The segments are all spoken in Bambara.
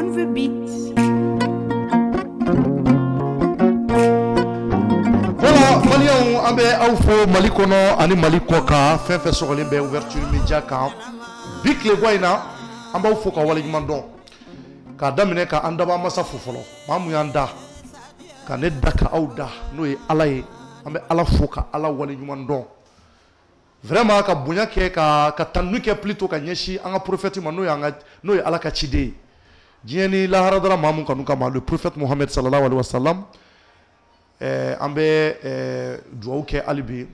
on the beat. Voilà, Maliens, ambe awfo malikono ani malikoka fefe sogole be ouverture media kan bik le goyna amba awfo ka wala jumando ka damine ka andaba masa fofolo mamu yanda ka ne daka awda no e alaye ambe ala foka ala wala jumando vraiment ka bunya ke ka tanuke plutôt ka nyeshi anga prophète mano yanga no e ala ka chide jieni la haradara mamu kanu kama le prophète Mohammed sallallahu alaihi wasallam ambe duwawu kɛ alibi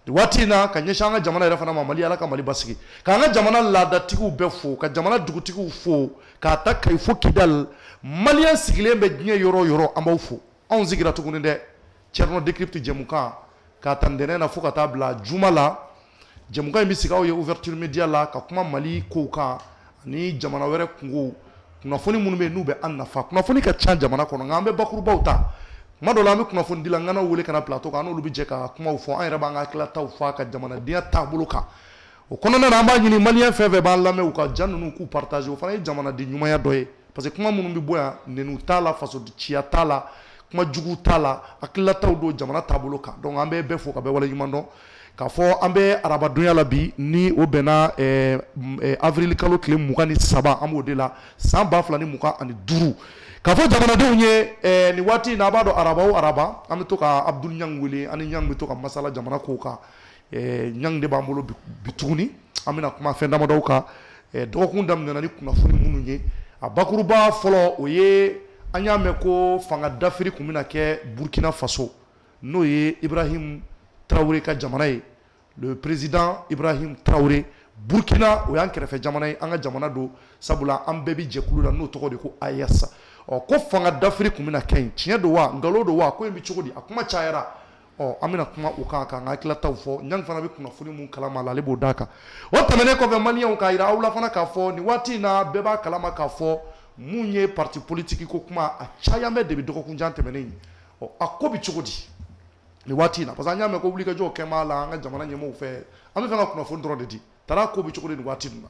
waati na ka ɲɛsin an ka jamana yɛrɛ fana ma Mali ala ka Mali basigi ka an ka jamana laadatigiw bɛɛ fo ka jamana dugutigiw fo k'a ta Kayi fo Kidal Maliyɛn sigilen bɛ diɲɛ yɔrɔ o yɔrɔ an b'aw fo anw sigira tuguni dɛ Thierno Décrypte jɛmukan k'a ta ntɛnɛn na fo ka taa bila juma la jɛmukan in bɛ sigi aw ye ouverture média la ka kuma Mali kow kan ani jamana wɛrɛ kungow kunnafoni minnu bɛ yen n'u bɛ an nafa kunnafoni ka ca jamana kɔnɔ nka an bɛ bakurubaw ta kuma dɔ la an bɛ kunnafoni dila n kana wele kana plateau kan an n'olu bɛ jɛ ka kumaw fɔ an yɛrɛ b'an ka hakilataw fɔ a ka jamanadenya taabolo kan o kɔnɔna na an b'a ɲini maliyɛn fɛn fɛn b'an lamɛn u ka ja ninnu k'u partage o fana ye jamanaden ɲumanya dɔ ye parce que kuma minnu bɛ bɔ yan nɛniw t'a la fasociya t'a la kuma jugu t'a la hakilataw don jamana taabolo kan donc an bɛ bɛɛ fo ka bɛɛ waleɲuman dɔn k'a fɔ an bɛ arabadonya la bi ni o bɛnna avril kalo tile 23 an b'o de la san 2025 k'a fɔ jamanadenw ye ni waati n'a b'a dɔn araba o araba an bɛ to ka Abdul Ɲang wele ani Ɲang bɛ to ka masala jamana kow kan Ɲang de b'an bolo bi tuguni an bɛna kuma fɛn damadɔw kan dɔgɔkun daminɛna ni kunnafoni minnu ye a bakuruba fɔlɔ o ye an y'a mɛn ko fanga dafiri tun bɛna kɛ Burkina Faso n'o ye Ibrahim Traoré ka jamana ye le président Ibrahim Traoré Burkina o y'an kɛrɛfɛ jamana ye an ka jamana don sabula an bɛɛ bɛ jɛkulu la n'o tɔgɔ de ko AES ko fanga dafiri tun bɛna kɛ yen tiɲɛ don wa nkalon don wa ko in bɛ cogo di a kuma cayara an bɛna kuma o kan k'an ka hakilataw fɔ Ɲang fana bɛ kunnafoni mun kalama la ale b'o d'a kan o tɛmɛnen kɔfɛ maliyɛnw k'a jira aw la fana k'a fɔ nin waati in na bɛɛ b'a kalama k'a fɔ mun ye parti politique ko kuma a cayan bɛ de bɛ dɔgɔkun jan tɛmɛnen a ko bɛ cogo di nin waati in na parce que an y'a mɛn ko wulikajɔw kɛ b'a la an ka jamana ɲɛmɔgɔw fɛ an bɛ fɛ ka kunnafoni dɔrɔn de di taara ko bɛ cogo di nin waati in na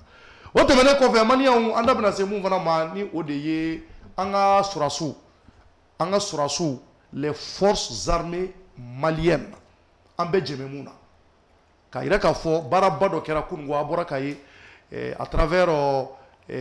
o tɛmɛnen kɔfɛ maliyɛnw an da bɛna se mun fana ma ni o de ye an ka sɔrɔdasiw les forces armées maliennes an bɛ jɛmɛ mun na k'a yira k'a fɔ baaraba dɔ kɛra kununko a bɔra ka ye à travers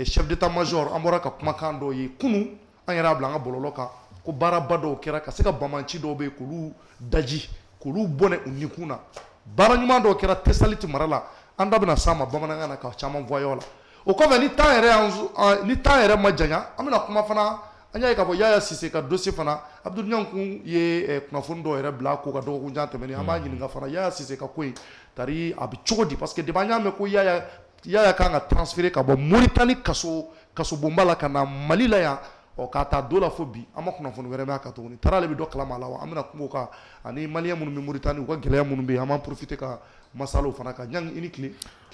chef d'état-major an bɔra ka kumakan dɔ ye kunu an yɛrɛ y'a bila an ka bɔlɔlɔ kan ko baaraba dɔw kɛra ka se ka bamanci dɔw bɛ yen k'olu daji k'olu bɔnɛ u nikun na baara ɲuman dɔw kɛra Tesaliti mara la an da bɛna s'a ma bamanankan na ka caman voyer o la o kɔfɛ ni temps yɛrɛ ma janya an bɛna kuma fana an y'a ye k'a fɔ Yaya Sise ka dossier fana Abdul Ɲang kun ye kunnafoni dɔw yɛrɛ bila ko ka dɔgɔkun jan tɛmɛnen an b'a ɲininka fana Yaya Sise ka ko in tari a bɛ cogo di parce que depuis an y'a mɛn ko Yaya kan ka transférer ka bɔ Mauritanie kaso bonba la ka na Mali la yan k'a ta do la fo bi an ma kunnafoni wɛrɛ mɛn a kan tuguni taara ale bɛ dɔ kalama a la wa an bɛna kuma o kan ani maliyɛn minnu bɛ Mauritanie u ka gɛlɛya minnu bɛ yen an b'an profiter ka masalaw fana kan Ɲang i ni tile.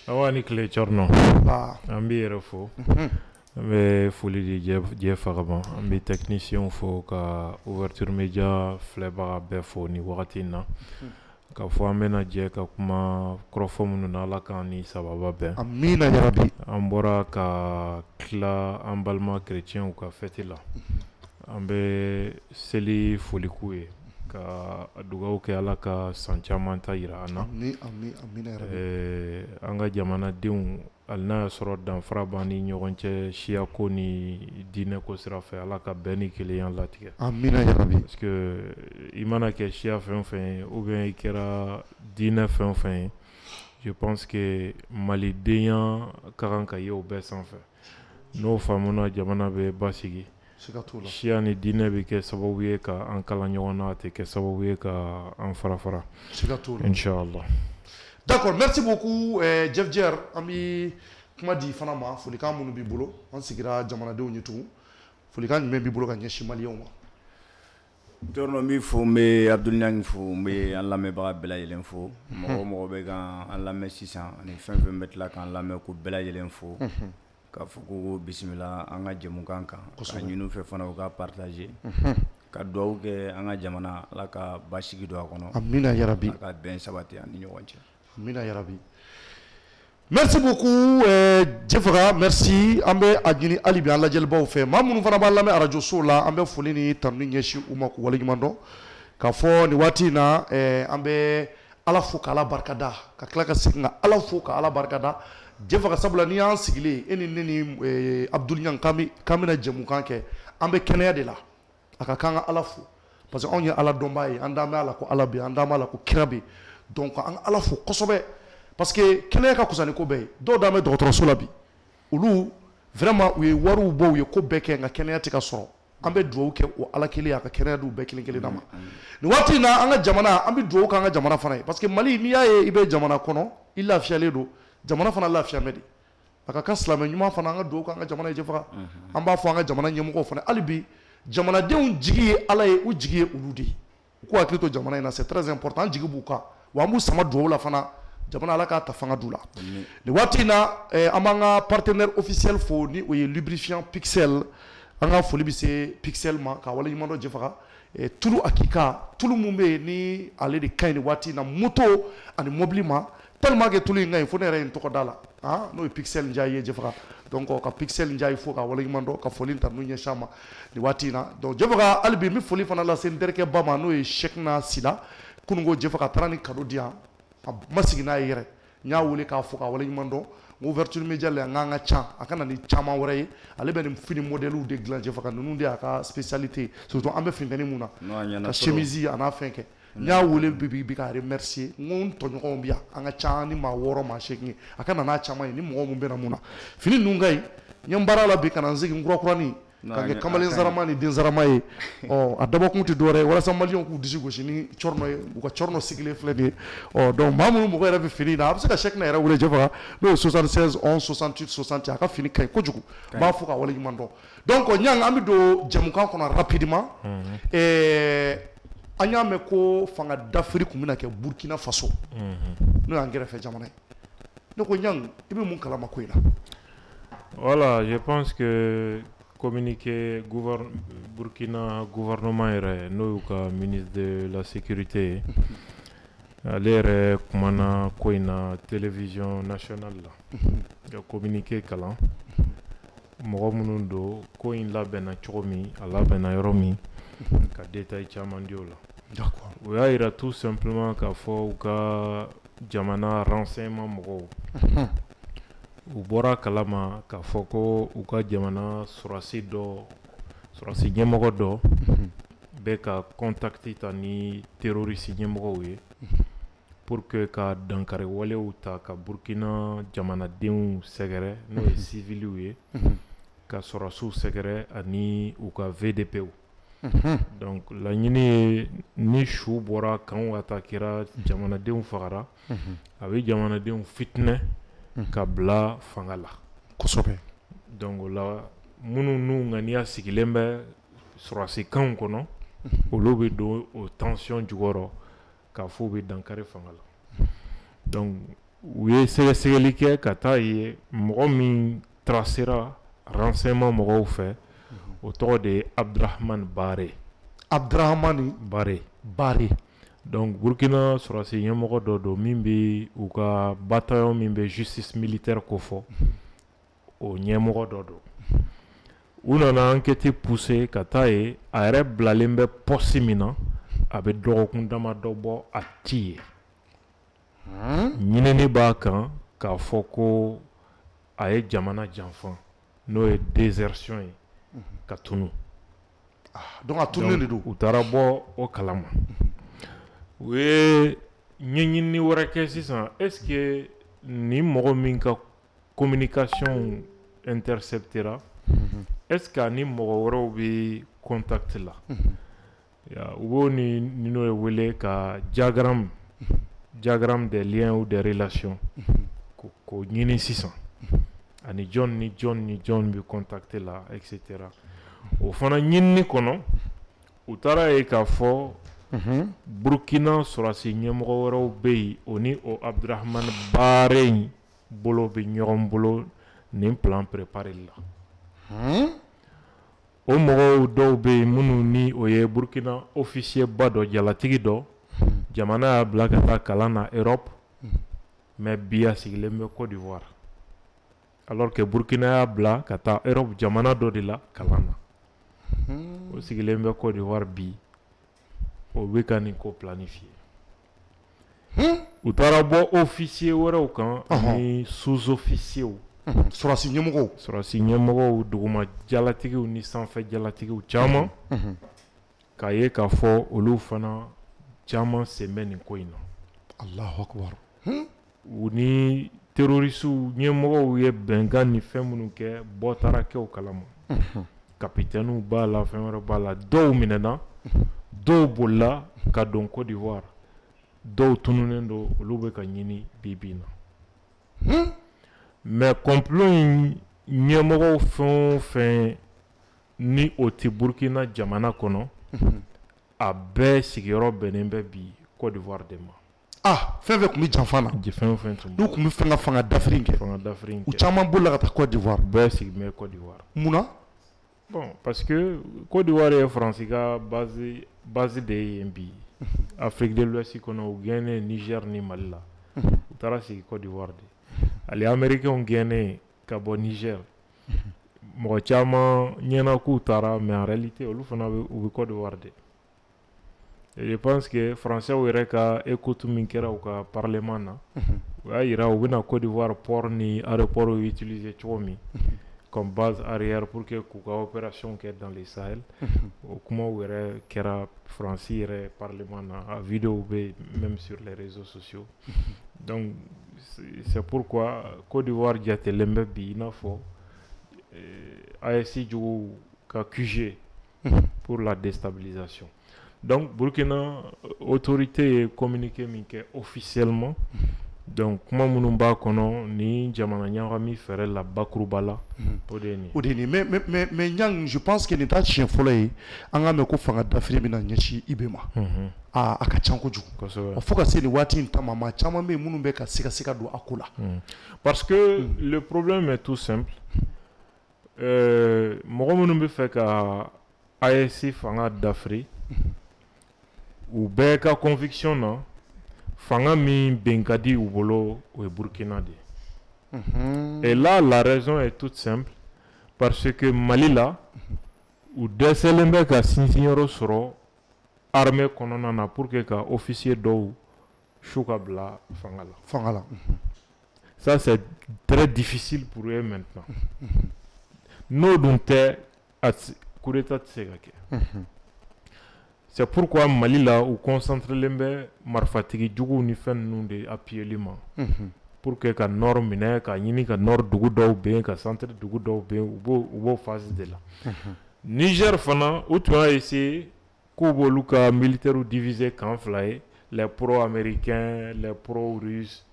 Awa ni tile Thierno an b'i yɛrɛ fo an bɛ foli di diɲɛ faga ma an bɛ technicien fo ka ouverture média filɛbaga bɛɛ fo ni wagati in na k'a fɔ an bɛna jɛ ka kuma kɔrɔfɔ minnu na Ala k'an ni sababa bɛn amina yarabi an bɔra ka tila an balima chrétienw ka fête la an bɛ seli foli k'u ye ka dugawu kɛ Ala ka san caman ta yira an na an ka jamanadenw hali n'a y'a sɔrɔ danfara b'an ni ɲɔgɔn cɛ siya ko ni diinɛ ko sira fɛ Ala ka bɛn ni kelenya latigɛ amina yarabi parce que i mana kɛ siya fɛn fɛn ye ou bien i kɛra diinɛ fɛn fɛn ye je pense que malidenya ka kan ka ye o bɛɛ sanfɛ n'o faamuna jamana bɛ basigi siya ni diinɛ bɛ kɛ sababu ye ka an kala ɲɔgɔn na a tɛ kɛ sababu ye ka an fara inchallah. D'accord, merci beaucoup Jeff Jer an bɛ kuma di fana ma folikan minnu b'i bolo an sigira jamanadenw ye tugun folikan jumɛn b'i bolo ka ɲɛsin maliyɛnw ma. Thierno n b'i fo n bɛ Abdul Ɲang fo n bɛ an lamɛnbaga bɛɛ lajɛlen fo mɔgɔ o mɔgɔ bɛ kan an lamɛn sisan ani fɛn fɛn bɛ tila k'an lamɛn ko bɛɛ lajɛlen fo k'a fɔ ko bisimila an ka jɛmukan kan ka ɲini u fɛ fana u ka partager ka dugawu kɛ an ka jamana Ala ka basigi don a kɔnɔ amina yarabi Ala ka bɛn sabati an ni ɲɔgɔn cɛ amina yarabi Merci beaucoup Jefara, merci an bɛ a ɲini hali bi an lajɛlibaw fɛ maa minnu fana b'a lamɛn arajo so la an bɛ foli ni tanu ɲɛsin u ma k'u waleɲuman dɔn k'a fɔ nin waati in na an bɛ Ala fo k'Ala barikada ka tila ka segin ka Ala fo ka Ala barikada Jefara sabula ni y'an sigilen e ni ne ni Abdul Ɲang k'an bɛna jɛmukan kɛ an bɛ kɛnɛya de la a ka kan ka Ala fo parce que anw ye Ala dɔnbaa ye an dalen bɛ a la ko Ala bɛ yen an dalen b'a la ko kira bɛ yen donc an ka Ala fo kosɛbɛ parce que kɛnɛya ka kusa ni ko bɛɛ ye dɔw dalen bɛ dɔgɔtɔrɔso la bi olu vraiment u ye wariw bɔ u ye ko bɛɛ kɛ nka kɛnɛya tɛ ka sɔrɔ an bɛ dugawu kɛ o Ala kelen a ka kɛnɛya d'u bɛɛ kelen kelen na ma nin waati in na an ka jamana an bɛ dugawu k'an ka jamana fana ye parce que Mali n'i y'a ye i bɛ jamana kɔnɔ i lafiyalen don jamana fana lafiyamɛ de a ka kan silamɛ ɲuman fana an ka dugawu k'an ka jamana ye Jefara an b'a fɔ an ka jamana ɲɛmɔgɔw fana hali bi jamanadenw jigi ye Ala ye u jigi ye olu de ye u k'u hakili to jamana in na c'est très important an jigi b'u kan wa an b'u sama dugawu la fana jamana Ala k'a ta fanga d'u la nin waati in na an b'an ka partenaire officiel fo ni o ye lubrifiant Pixel an ka foli bɛ se Pixel ma ka waleɲuman dɔn Jefara tulu akika tulu mun bɛ yen ni ale de ka ɲi nin waati in na moto ani mobili ma tellement que tulu in ka ɲi fo ne yɛrɛ ye n tɔgɔ d'a la n'o ye Pixel Ndiaye ye Jefara donc ka Pixel Ndiaye fo ka waleɲuman dɔn ka foli ta n'u ɲɛsin a ma nin waati in na donc Jefara hali bi n bɛ foli fana lase n terikɛ ba ma n'o ye Cheikhna Sila kunungo Jefara a taara ni cadeau di yan a ma sigi n'a ye yɛrɛ n y'a wele k'a fo ka waleɲuman dɔn ouverture média la n k'an ka ca a kana ni caman wɛrɛ ye ale bɛ nin fini modèles de dilan Jefara ninnu de y'a ka spécialité surtout an bɛ funtɛni mun na ka chemise a n'a fɛn kɛ n y'a wele bi ka remercier n ko n tɔɲɔgɔnw bi yan an ka ca ni maa 6 maa 8 ye a ka na n'a caman ye ni mɔgɔ mun bɛ na mun na fini ninnu ka ɲi n ye n baara la bi ka na n sigi n kurakurani ka kɛ kamalen zarama ni den zarama ye a dabɔkun tɛ dɔwɛrɛ ye walasa maliyɛnw k'u disi gosi ni cɔrɔnɔ ye u ka cɔrɔnɔ sigilen filɛ nin ye donc maa minnu mɔgɔ yɛrɛ bɛ fini na a bɛ se ka Cheikhna yɛrɛ wele Jefara n'o ye 76 11 68 60 a ka fini ka ɲi kojugu n b'a fɔ ka waleɲuman dɔn donc Ɲang an bɛ don jɛmukan kɔnɔ rapidement an y'a mɛn ko fanga dafiri tun bɛna kɛ Burkina Faso n'o y'an kɛrɛfɛ jamana ye ne ko Ɲang i bɛ mun kalama ko in na. Voilà, je pense que communiqué Burkina gouvernement yɛrɛ n'o y'u ka ministre de la sécurité ale yɛrɛ kumana ko in na télévision nationale la ka communiqué kalan mɔgɔ minnu don ko in labɛnna cogo min a labɛnna yɔrɔ min ka détail caman di o la. D'accord. O y'a yira tout simplement k'a fɔ u ka jamana renseignement mɔgɔw u bɔra kalama k'a fɔ ko u ka jamana sɔrɔdasi ɲɛmɔgɔ dɔ bɛ ka contacte ta ni terroriste ɲɛmɔgɔw ye pour que ka dankari walew ta ka Burkina jamanadenw sɛgɛrɛ n'o ye civiliw ye ka sɔrɔdasiw sɛgɛrɛ ani u ka VDPw. Donc laɲini ye ni su bɔra kan ka taa kɛra jamanadenw fagara a bɛ jamanadenw fitinɛ ka bila fanga la kosɛbɛ donc o la minnu n'u ŋaniya sigilen bɛ sɔrɔdasikanw kɔnɔ olu bɛ don o tension jukɔrɔ k'a fɔ u bɛ dankari fanga la donc u ye sɛgɛsɛgɛli kɛ ka taa ye mɔgɔ min tracera renseignement mɔgɔw fɛ o tɔgɔ de ye Abdrahamani Bare donc Burkina sɔrɔdasi ɲɛmɔgɔ dɔ don min bɛ u ka bataillon min bɛ justice militaire ko fɔ o ɲɛmɔgɔ dɔ don u nana enquête pousser ka taa ye a yɛrɛ bilalen bɛ poste min na a bɛ dɔgɔkun damadɔ bɔ a ti ye ɲinini b'a kan k'a fɔ ko a ye jamana janfa n'o ye désertion ye ka tunu donc a tununen de don u taara bɔ o kalama u ye ɲɛɲini wɛrɛ kɛ sisan est-ce que ni mɔgɔ min ka communication interceptera est-ce que ni mɔgɔ wɛrɛw bɛ contact la u b'o ni n'o ye wele ka diagramme des liens ou des relations ko ɲini sisan ani jɔn ni jɔn bɛ contacter la etc. o fana ɲinini kɔnɔ u taara ye k'a fɔ Burkina sɔrɔdasi ɲɛmɔgɔ wɛrɛw bɛ yen o ni o Abdrahamani Bare in bolo bɛ ɲɔgɔn bolo nin plan préparé la o mɔgɔw dɔw bɛ yen minnu ni o ye Burkina officier ba dɔ jalatigi dɔ jamana y'a bila ka taa kalan na Europe mais bi a sigilen bɛ Côte d'Ivoire alors que Burkina y'a bila ka taa Europe jamana dɔ de la kalan na o sigilen bɛ Côte d'Ivoire bi o bɛ ka nin ko planifier u taara bɔ officier wɛrɛw kan ani sous-officiers Surasi ɲɛmɔgɔw duguma jalatigiw ni sanfɛ jalatigiw caman k'a ye k'a fɔ olu fana caman sen bɛ nin ko in na Allahu Akbar u ni terrorisiw ɲɛmɔgɔw ye bɛnkan ni fɛn minnu kɛ bɔ taara kɛ o kalama kapitɛniw b'a la fɛn wɛrɛ b'a la dɔw minɛna dɔw bolila ka don Côte d'Ivoire dɔw tununnen don olu bɛ ka ɲini bi na mais complot in ɲɛmɔgɔw fɛn o fɛn ni o tɛ Burkina jamana kɔnɔ a bɛɛ sigiyɔrɔ bɛnnen bɛ bi Côte d'Ivoire de ma fɛn fɛn tun bɛ janfa na fɛn o fɛn tun n'u tun bɛ fɛn ka fanga dafiri kɛ u caman bolila ka taa Côte d'Ivoire bɛɛ sigi bɛ Côte d'Ivoire munna bon parce que Côte d'Ivoire ye Faransi ka base de ye yen bi Afrique de l'Ouest kɔnɔ u gɛnnen Niger ni Mali la u taara sigi Côte d'Ivoire de ali américains gɛnnen ka bɔ Niger mɔgɔ caman ɲɛna k'u taara mais en réalité olu fana u bɛ Côte d'Ivoire de je pense que français yɛrɛ ka écoute min kɛra u ka parlement na u y'a yira u bɛna Côte d'Ivoire port ni aéroport utiliser cogo min comme base arrière pour que k'u ka opération kɛ dans le Sahel o kumaw yɛrɛ kɛra France yɛrɛ parlement na a vidéo bɛ même sur les réseaux sociaux donc c'est pourquoi Côte d'Ivoire jatelen bɛ bi i n'a fɔ AES juguw ka QG pour la déstabilisation donc Burkina autorité ye communiqué min kɛ officiellement donc kuma minnu b'a kɔnɔ ni jamana ɲagami fɛrɛ la bakuruba la o de ye nin o de ye nin mais Ɲang je pense que nin t'a tiɲɛ fɔlɔ ye an k'a mɛn ko fanga dafiri bɛna ɲɛsin IBE ma a ka ca kojugu fo ka se nin waati in ta ma maa caman bɛ yen minnu bɛ ka se ka don a ko la parce que le problème est tout simple mɔgɔ minnu bɛ fɛ ka AES fanga dafiri u bɛɛ ka conviction na fanga min ben ka di u bolo o ye Burkina de et là la raison est toute simple parce que Mali la u dɛsɛlen bɛ ka sinsinyɔrɔ sɔrɔ armée kɔnɔna na pour que ka officier dɔw su ka bila fanga la ça c'est très difficile pour eux maintenant n'o dun tɛ coup d'état tɛ se ka kɛ c'est pourquoi Mali la u concentrelen bɛ marifatigi juguw ni fɛn ninnu de appuyeli ma pour que ka nord minɛ ka ɲini ka nord dugu dɔw bɛ yen ka centre dugu dɔw bɛ yen u b'o phase de la Niger fana u tun y'a essayer k'u b'olu ka militaires diviser kan fila ye les pro-américains les pro-russes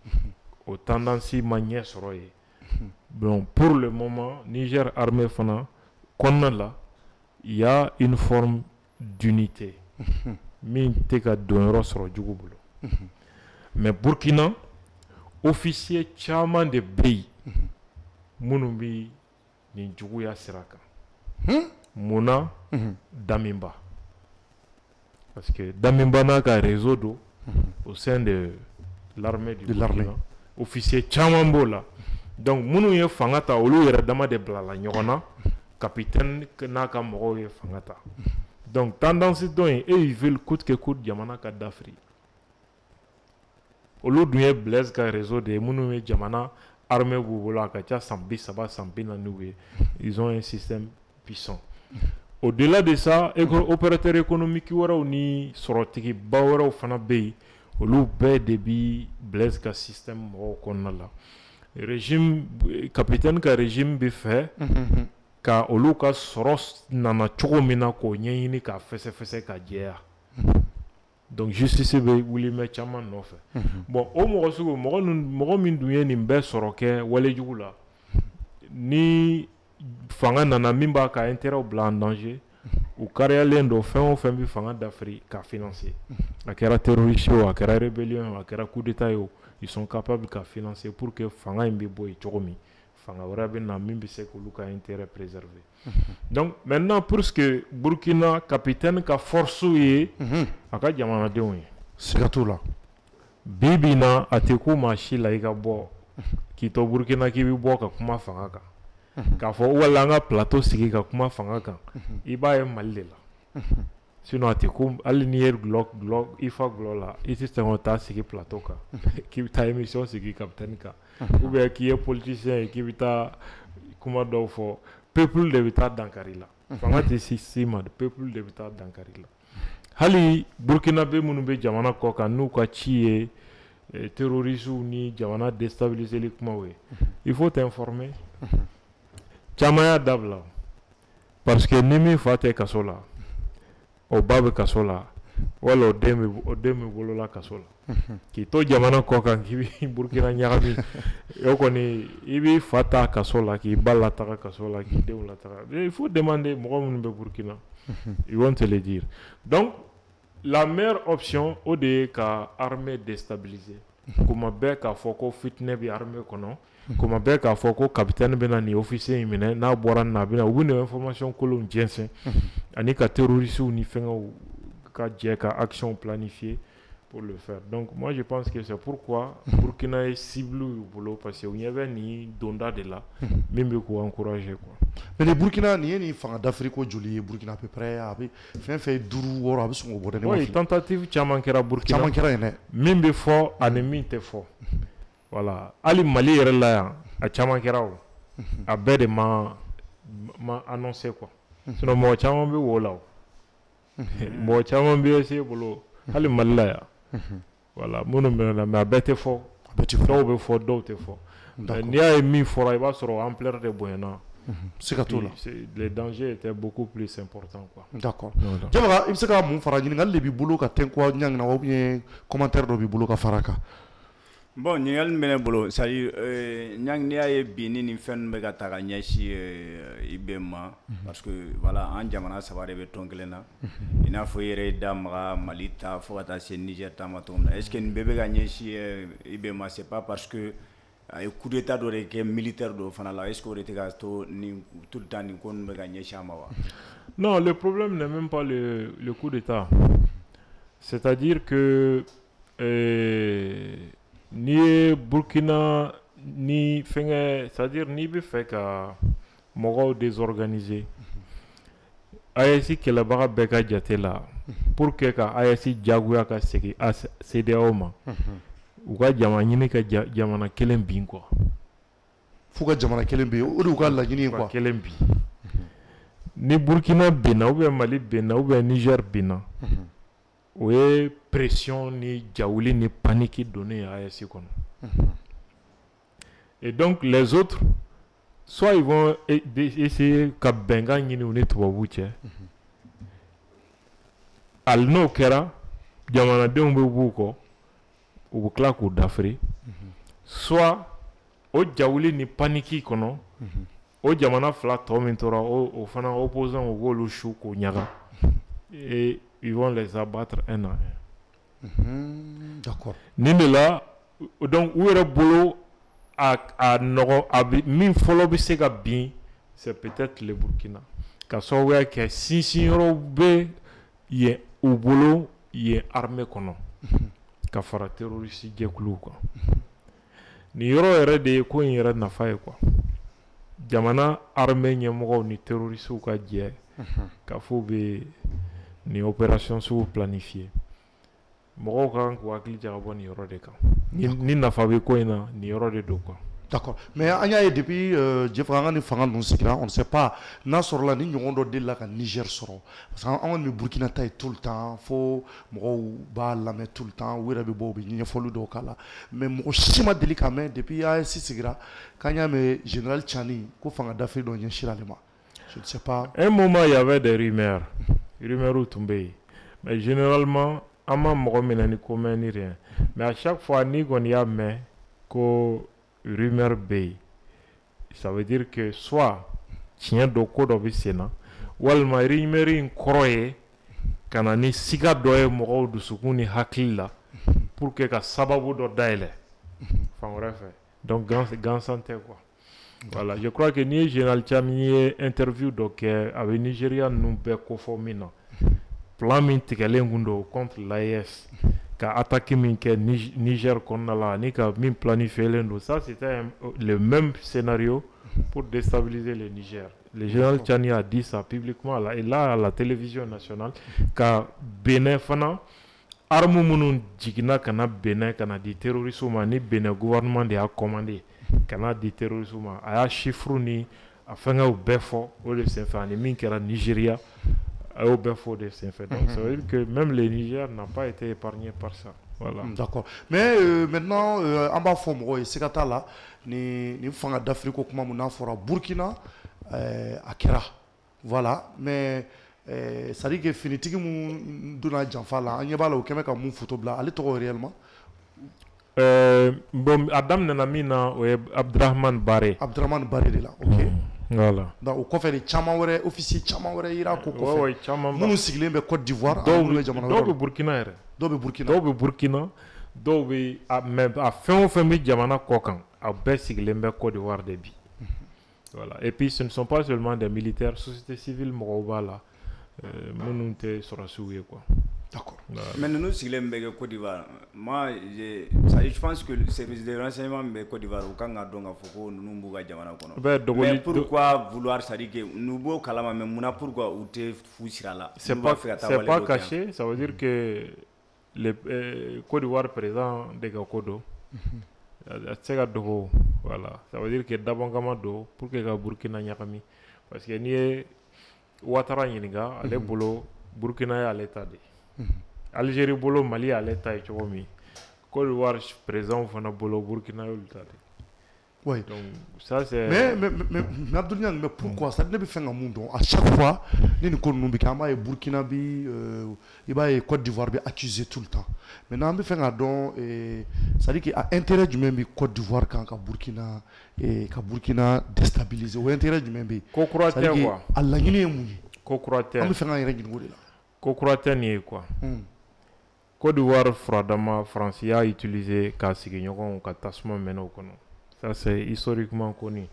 o tendance ma ɲɛ sɔrɔ ye donc pour le moment Niger armée fana kɔnɔna la il y a une forme d'unité min tɛ ka donyɔrɔ sɔrɔ jugu bolo mais Burkina officier caman de bɛ yen minnu bɛ nin juguya sira kan munna Daminba parce que Daminba n'a ka réseau do au sein de l'armée du Burkina officier caman b'o la donc minnu ye fanga ta olu yɛrɛ dama de bilala ɲɔgɔn na capitaine n'a ka mɔgɔw ye fanga ta donc tendance dɔ in ils veulent coûte que coûte jamana ka dafiri olu dun ye Blaise ka réseau de ye minnu ye jamana armée b'u bolo a ka ca san 30 san 40 ye ils ont un système puissant au-delà de ça opérateur économique wɛrɛw ni sɔrɔtigiba wɛrɛw fana bɛ yen olu bɛɛ de bi Blaise ka système mɔgɔw kɔnɔna la régime capitaine ka régime bɛ fɛ ka olu ka sɔrɔ nana cogo min na k'o ɲɛɲini k'a fɛsɛfɛsɛ ka jɛya donc justice bɛ wuli mɛ caman nɔfɛ bon o mɔgɔ sugu mɔgɔ min dun ye nin bɛɛ sɔrɔ kɛ walejugu la ni fanga nana min b'a ka intérêt bila en danger u kariyalen don fɛn o fɛn bɛ fanga dafiri ka financer a kɛra terroriste o a kɛra rébellion o a kɛra coup d'état o ils sont capables ka financer pour que fanga in bɛ bɔ yen cogo min fanga wɛrɛ bɛ na min bɛ se k'olu ka intérêt préserver donc maintenant pour que Burkina capitaine ka force ye a ka jamanadenw ye siga t'o la bibi na a tɛ ku maa si la i ka bɔ k'i to Burkina k'i bɛ bɔ ka kuma fanga kan k'a fɔ wala an ka plateau sigi ka kuma fanga kan i b'a ye Mali de la sinon a tɛ ku hali n'i ye gulɔ IFA gulɔ la i tɛ sɔn ka taa sigi plateau kan k'i bɛ taa émission sigi capitaine kan ou bien k'i ye politicien ye k'i bɛ taa kuma dɔw fɔ peuple de bɛ taa dankari la fanga tɛ si ma peuple de bɛ taa dankari la hali Burkinabé minnu bɛ jamana kɔ kan n'u ka ci ye terroristes ni jamana déstabiliseli kumaw ye il faut t'informer caman y'a dabila parce que ni min fa tɛ kaso la o ba bɛ kaso la wala o den bɛ wolola kaso la k'i to jamana kɔ kan k'i bɛ Burkina ɲagami o kɔni i b'i fa ta kaso la k'i ba lataga kaso la k'i denw lataga il faut demander mɔgɔ minnu bɛ Burkina ils vont te le dire donc la meilleure option o de ye ka armée déstabiliser kuma bɛɛ k'a fɔ ko fitinɛ bɛ armée kɔnɔ kuma bɛɛ k'a fɔ ko capitaine bɛna nin officier in minɛ n'a bɔra nin na a bɛna u bɛ nin information kolonw jɛnsɛn ani ka terroristes ni fɛngɛw ka jɛ ka action planifier pour le faire. Donc moi je pense que c'est pourquoi Burkina est ciblé au boulot parce qu'il y avait ni donda de là même beaucoup encourager quoi. Mais les Burkina ni fanga d'Afrique au joli Burkina à peu près avec fait duru woro avec son bord de oui tentative chaman kera Burkina chaman kera ne même be fort ennemi te fort voilà ali Mali yɛrɛ la yan a chaman kera o a bɛɛ de ma annoncé quoi sinon mɔgɔ caman bɛ wo la o mɔgɔ caman bɛ essayer bolo hali Mali la yan voilà minnu bɛ na mais a bɛɛ tɛ fɔ dɔw bɛ fɔ dɔw tɛ fɔ n'i y'a ye min fɔra i b'a sɔrɔ ampleur de bonyana les dangers étaient beaucoup plus importants quoi. D'accord. Jamaga i bɛ se ka mun fara ɲininkali de b'i bolo ka tɛnkuwa ɲaŋina ou bien commentaire dɔ b'i bolo ka fara kan. Bon ɲininkali min bɛ ne bolo c'est à dire ɲaŋ n'i y'a ye bi ni nin fɛn ninnu bɛ ka ta ka ɲɛsin IBM ma parce que voilà an jamana saba de bɛ tɔn kelen na i n'a fɔ i yɛrɛ ye da maga Mali ta fo ka taa se Niger ta ma cogo min na est ce que nin bɛɛ bɛ ka ɲɛsin IBM ma c'est pas parce que a ye coup d'état dɔ de kɛ militaire dɔ fana la est ce que o de tɛ ka to nin tout le temps nin ko ninnu bɛ ka ɲɛsin a ma wa. Non, le problème n'est même pas le coup d'état, c'est-à-dire que ni Burkina ni fɛngɛ c'est-à-dire n'i bɛ fɛ ka mɔgɔw désorganiser AES kɛlɛbaga bɛɛ ka jate la pour que ka AES jagoya ka segin CEDEAO ma u ka jama ɲini ka jamana kelen bin quoi f'u ka jamana kelen bin o de y'u ka laɲini ye quoi kelen bin ni Burkina binna ou bien Mali binna ou bien Niger binna o ye pression ni jawuli ni panique donné à AES kɔnɔ et donc les autres soit ils vont essayer ka bɛnkan ɲini u ni tubabuw cɛ hali n'o kɛra jamanadenw bɛ b'u kɔ u bɛ tila k'u dafiri soit o jawuli ni panique kɔnɔ o jamana fila tɔ min tora o fana opposant u b'olu su k'o ɲaga et ils vont les abattre un à un. D'accord. Nin de la donc u yɛrɛ bolo a nɔgɔ a bɛ min fɔlɔ bɛ se ka bin c'est peut-être le Burkina ka sababuya kɛ sinsin yɔrɔw bɛ yen u bolo yen armée kɔnɔ ka fara terroriste jɛkuluw kan nin yɔrɔ yɛrɛ de ye ko in yɛrɛ nafa ye quoi jamana armée ɲɛmɔgɔw ni terroristew ka jɛ ka fɔ bɛ nin opération sugu planifier mɔgɔw ka kan k'u hakili jagabɔ nin yɔrɔ de kan ni nafa bɛ ko in na nin yɔrɔ de don quoi. D'accord. Mais an y'a ye depuis Jefanga ni fanga ninnu sigira on ne sait pas n'a sɔrɔla ni ɲɔgɔn dɔ delila ka Niger sɔrɔ parce que an kɔni bɛ Burkina ta ye tout le temps fo mɔgɔw b'a lamɛn tout le temps u yɛrɛ bɛ bɔ u bɛ ɲɛfɔli dɔw k'a la mais mɔgɔ si ma deli ka mɛn depuis AES sigira k'an y'a mɛn général Tchani ko fanga d'Afrique dɔ ɲɛsira ale ma je ne sais pas. Un moment il y avait des rumeurs tun bɛ yen mais généralement an ma mɔgɔ minɛ ni ko mɛn ni rien mais à chaque fois ni kɔni y'a mɛn ko rumeur bɛ yen ça veut dire que soit tiɲɛ dɔ ko dɔ bɛ sen na walima rumeur in kɔrɔ ye ka na ni siga dɔ ye mɔgɔw dusukun ni hakili la pour que ka sababu dɔ dayɛlɛ fan wɛrɛ fɛ donc gansan tɛ quoi. Voilà, je crois que ni général Tchani ye interview dɔ kɛ a bɛ Nigeria ninnu bɛɛ kofɔ min na plan min tigɛlen kun don contre l'AES ka attaqué Niger konnala ni ka min planifié lendo. Ça c'était le même scénario pour déstabiliser le Niger. Le général Tchani a dit ça publiquement là, et là à la télévision nationale ka Bénin fana arme munun jigina kana Bénin kana di terrorisme ni Bénin gouvernement de a commandé kana di terrorisme a chiffre ni a fanga au befo au le Saint-Fani min kera Nigeria au befo de Saint-Fani. Donc ça veut dire que même le Niger n'a pas été épargné par ça. Voilà. D'accord. Mais maintenant en bas fomo et sekata là ni fanga d'Afrique kuma muna fora Burkina Akira. Voilà, mais ça dit que finitigi mu dona janfa la anya bala o keme ka mu photo bla ale to réellement bon Adam Nanamina ou Abdrahman Baré de là. OK. Voilà. Donc au kofé les chama wéré officier chama wéré ira ko kofé. Ouais chama. Mu sigilé be Côte d'Ivoire do Burkina ere. Do Burkina. Do be même a fin mi jamana kokan a be sigilé be Côte d'Ivoire de bi. Voilà. Et puis ce ne sont pas seulement des militaires, société civile Moroba là, Moununte Sorasouye quoi. D'accord. Mais nous, si les Côte d'Ivoire, moi, je pense que le service de renseignement de Côte d'Ivoire, mais pourquoi vouloir ça dit que nous beau kalama mais mouna pourquoi ou te foussira là. C'est pas caché, ça veut dire que le Côte d'Ivoire présent des Gakodo. Voilà, ça veut dire que d'abord pour que Burkina Nyakami, parce que ni Ouattara Yiniga, ale bolo Burkina à l'état de Algérie bolo Mali à l'état et Chogomi, Côte d'Ivoire présent fana bolo Burkina à l'état de. Oui. Donc ça c'est. Mais Abdoulaye, mais pourquoi ça ne fait un monde à chaque fois ni nous connaissons Bikama et Burkina bi et Côte d'Ivoire bi accusé tout le temps. Maintenant on fait un don et ça dit qu'il a intérêt du même Côte d'Ivoire quand Burkina et Burkina déstabilisé ou intérêt du même bi. Co-croateur quoi. Allah ni est co-croateur. On fait un règle là. Co-croateur ni quoi. Côte d'Ivoire froidement français a utilisé Kasignyokon Katasma meno kono. Ça c'est historiquement connu.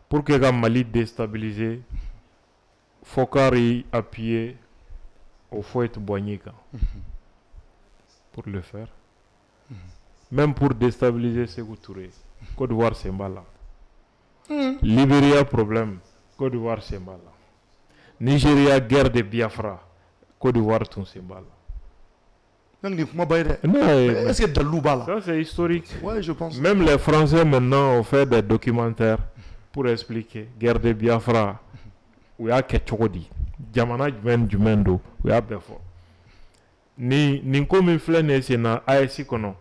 Pour que le Mali déstabilisé, il faut qu'il appuie au foyer Boignika. Pour le faire. Même pour déstabiliser Sékou Touré. Côte d'Ivoire c'est là. Libéria problème. Côte d'Ivoire c'est là. Nigeria guerre de Biafra. Côte d'Ivoire c'est là. Non, est-ce que Dalouba là? Ça c'est historique. Ouais, je pense. Même les Français maintenant ont fait des documentaires pour expliquer guerre de Biafra. Où il y a Ketchogodi. Jamana Jumendo. Où il y a Befo. Ni comme flâner c'est na ASI kono.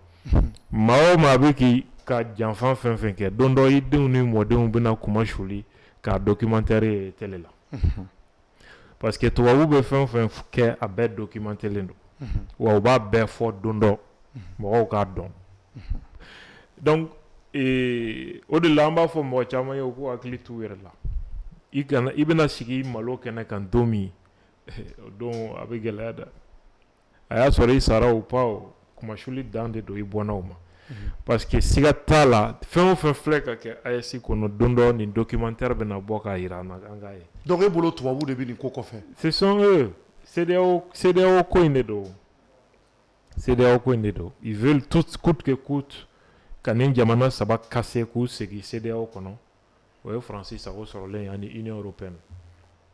Mao mabiki ka janfan fin ke. Dondo idun ni modern bina kuma shuli ka documentaire télé là. Parce que toi ou be fin ke a bête documentaire lendo. Ou ba be fo dondo mo ka don. Donc au-delà mba fo mo chama yo ko akli tuwer la. Ibena sigi malo kena kan domi don abegelada. Aya sori sara ou pas kuma shuli dande do ibona uma. Parce que siga tala fin fleka ke ayesi kono dondo ni documentaire bena boka irana gangaye. Donc e bolo tuwa de bini koko fait. Ce sont eux. CDAO Koinedo. CDAO Koinedo. Ils veulent tout coûte que coûte. Quand un diamant ça va casser coup c'est qui CDAO kono. Ouais Francis ça va sur l'Union européenne.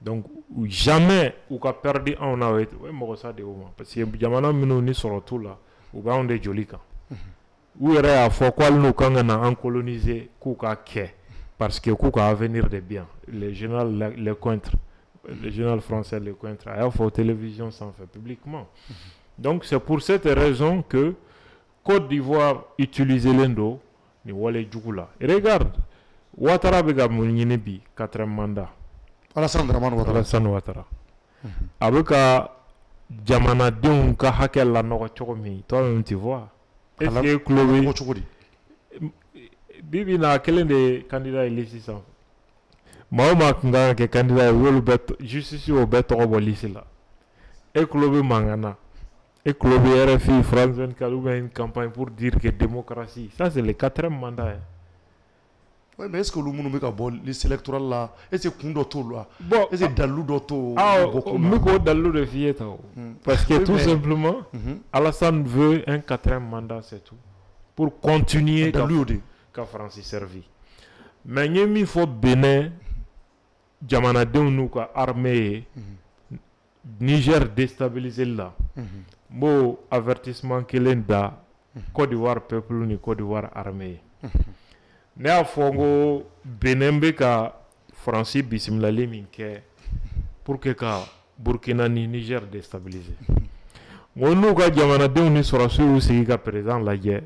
Donc jamais ou qu'a perdu on a ouais moi ça de moi parce que diamant mino ni sur tout là ou ba on de jolika. Ou est à fois quoi nous quand on a colonisé kuka ke parce que kuka avenir de bien. Le général le contre. Le journal français le contre à la télévision s'en fait publiquement. Donc c'est pour cette raison que Côte d'Ivoire utilise l'endo ni wale djugula. Et regarde, Ouattara bega mounini bi 4e mandat. Alassane Ouattara. Abeka jamana deun ka hakel la noko chokomi. Toi-même tu vois. Est-ce que Chloé Bibi na quel des candidats élites ça? Maoma kanga ke candidat wolu bet justice au bet robo lisila et club mangana et club RFI France 24 ou une campagne pour dire que démocratie ça c'est le 4e mandat Oui, mais est-ce que l'homme nous a les électorales là, est-ce que nous d'autres là, Bon, est-ce que Dalou d'autres Miko Dalou de Fieta. Parce que tout simplement, Alassane veut un 4e mandat, c'est tout. Pour continuer qu'à Francis servi. Mais il faut Bénin, Djamanadeou nous ka armée, Niger déstabilisé là. Bon avertissement qu'il est da Côte d'Ivoire peuple ni Côte d'Ivoire armée. Ne a fongo Benembe ka Francis bismillah minke pour que ka Burkina ni Niger déstabilisé. Mon nous ka jamana de ni sera sur aussi ka président la guerre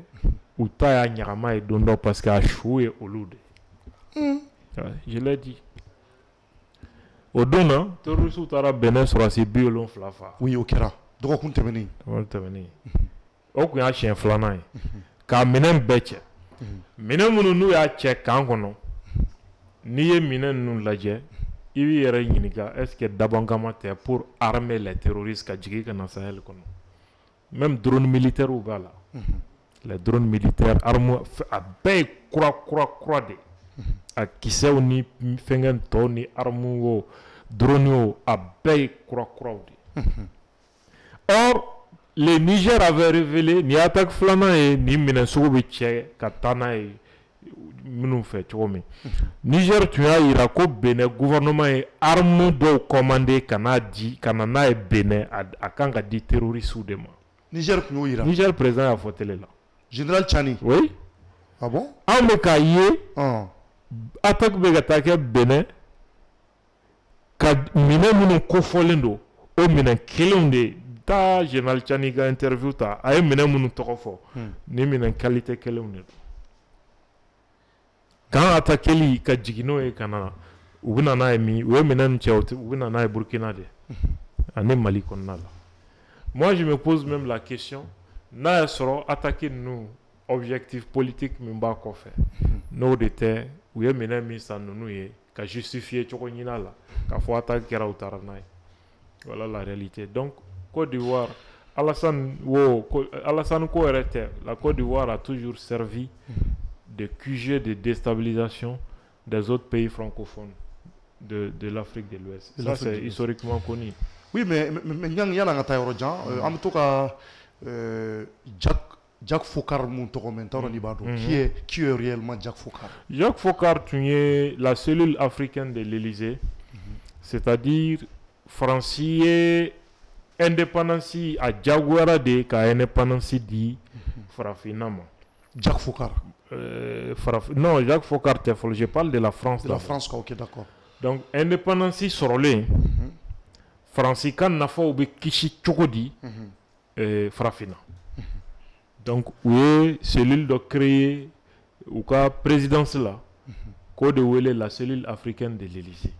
ou ta ya nyama et dondo parce que a choué au loude. Je l'ai dit. Au donna torusu tara Benin sera si biolon flafa. Oui, okera. Donc on termine. On termine. O ku ya chien flana ka menen beche. Minen munu nu ya check kan kono ni ye minen nu laje ibi yere ñinika est-ce que dabangama te pour armer les terroristes ka jigi kana Sahel kono même drone militaire ou bala les drones militaires armes a bay croix de a kisew ni fengen to ni armu wo drone yo a bay croix de or le Niger avait révélé ni attaque flana et ni minasugo bi che katana et minu fait chomi Niger tu as irako Benin gouvernement et arme do commandé kanadi kanana et Benin a kanga di terroriste ou dema Niger ku ira Niger président a voté là Général Chani. Oui. Ah bon? Ame kaye attaque be attaque Benin ka minen minu ko folendo o minen kelonde ta Général Chani ga interview ta ay minen munu tokofo ni minen qualité kelonde quand attaque li ka jigino e kana ubina na mi we minen chawte ubina na Burkina de ane Mali konnala. Moi je me pose même la question na soro attaquer nous objectif politique mimba ko fait no de terre we minen mi sanunu ye ka justifier choko nyina la ka fo attaque kera utarana. Voilà la réalité. Donc Côte d'Ivoire, Alassane Kouérete, la Côte d'Ivoire a toujours servi de QG de déstabilisation des autres pays francophones de l'Afrique de l'Ouest. Ça, c'est historiquement connu. Oui, mais il y a un tailleur, en tout cas, Jacques Fokar, qui est réellement Jacques Fokar? Jacques Fokar, tu es la cellule africaine de l'Élysée, c'est-à-dire français. Indépendance à Jaguara de ka indépendance di Farafinama. Jacques Fokar. Non, Jacques Fokar, je parle de la France. De la France, ok, d'accord. Donc, indépendance sur le France, quand n'a pas oublié Kishi Chokodi, Farafina. Donc, oui, cellule de créer, ou ka présidence là, code où est la cellule africaine de l'Élysée.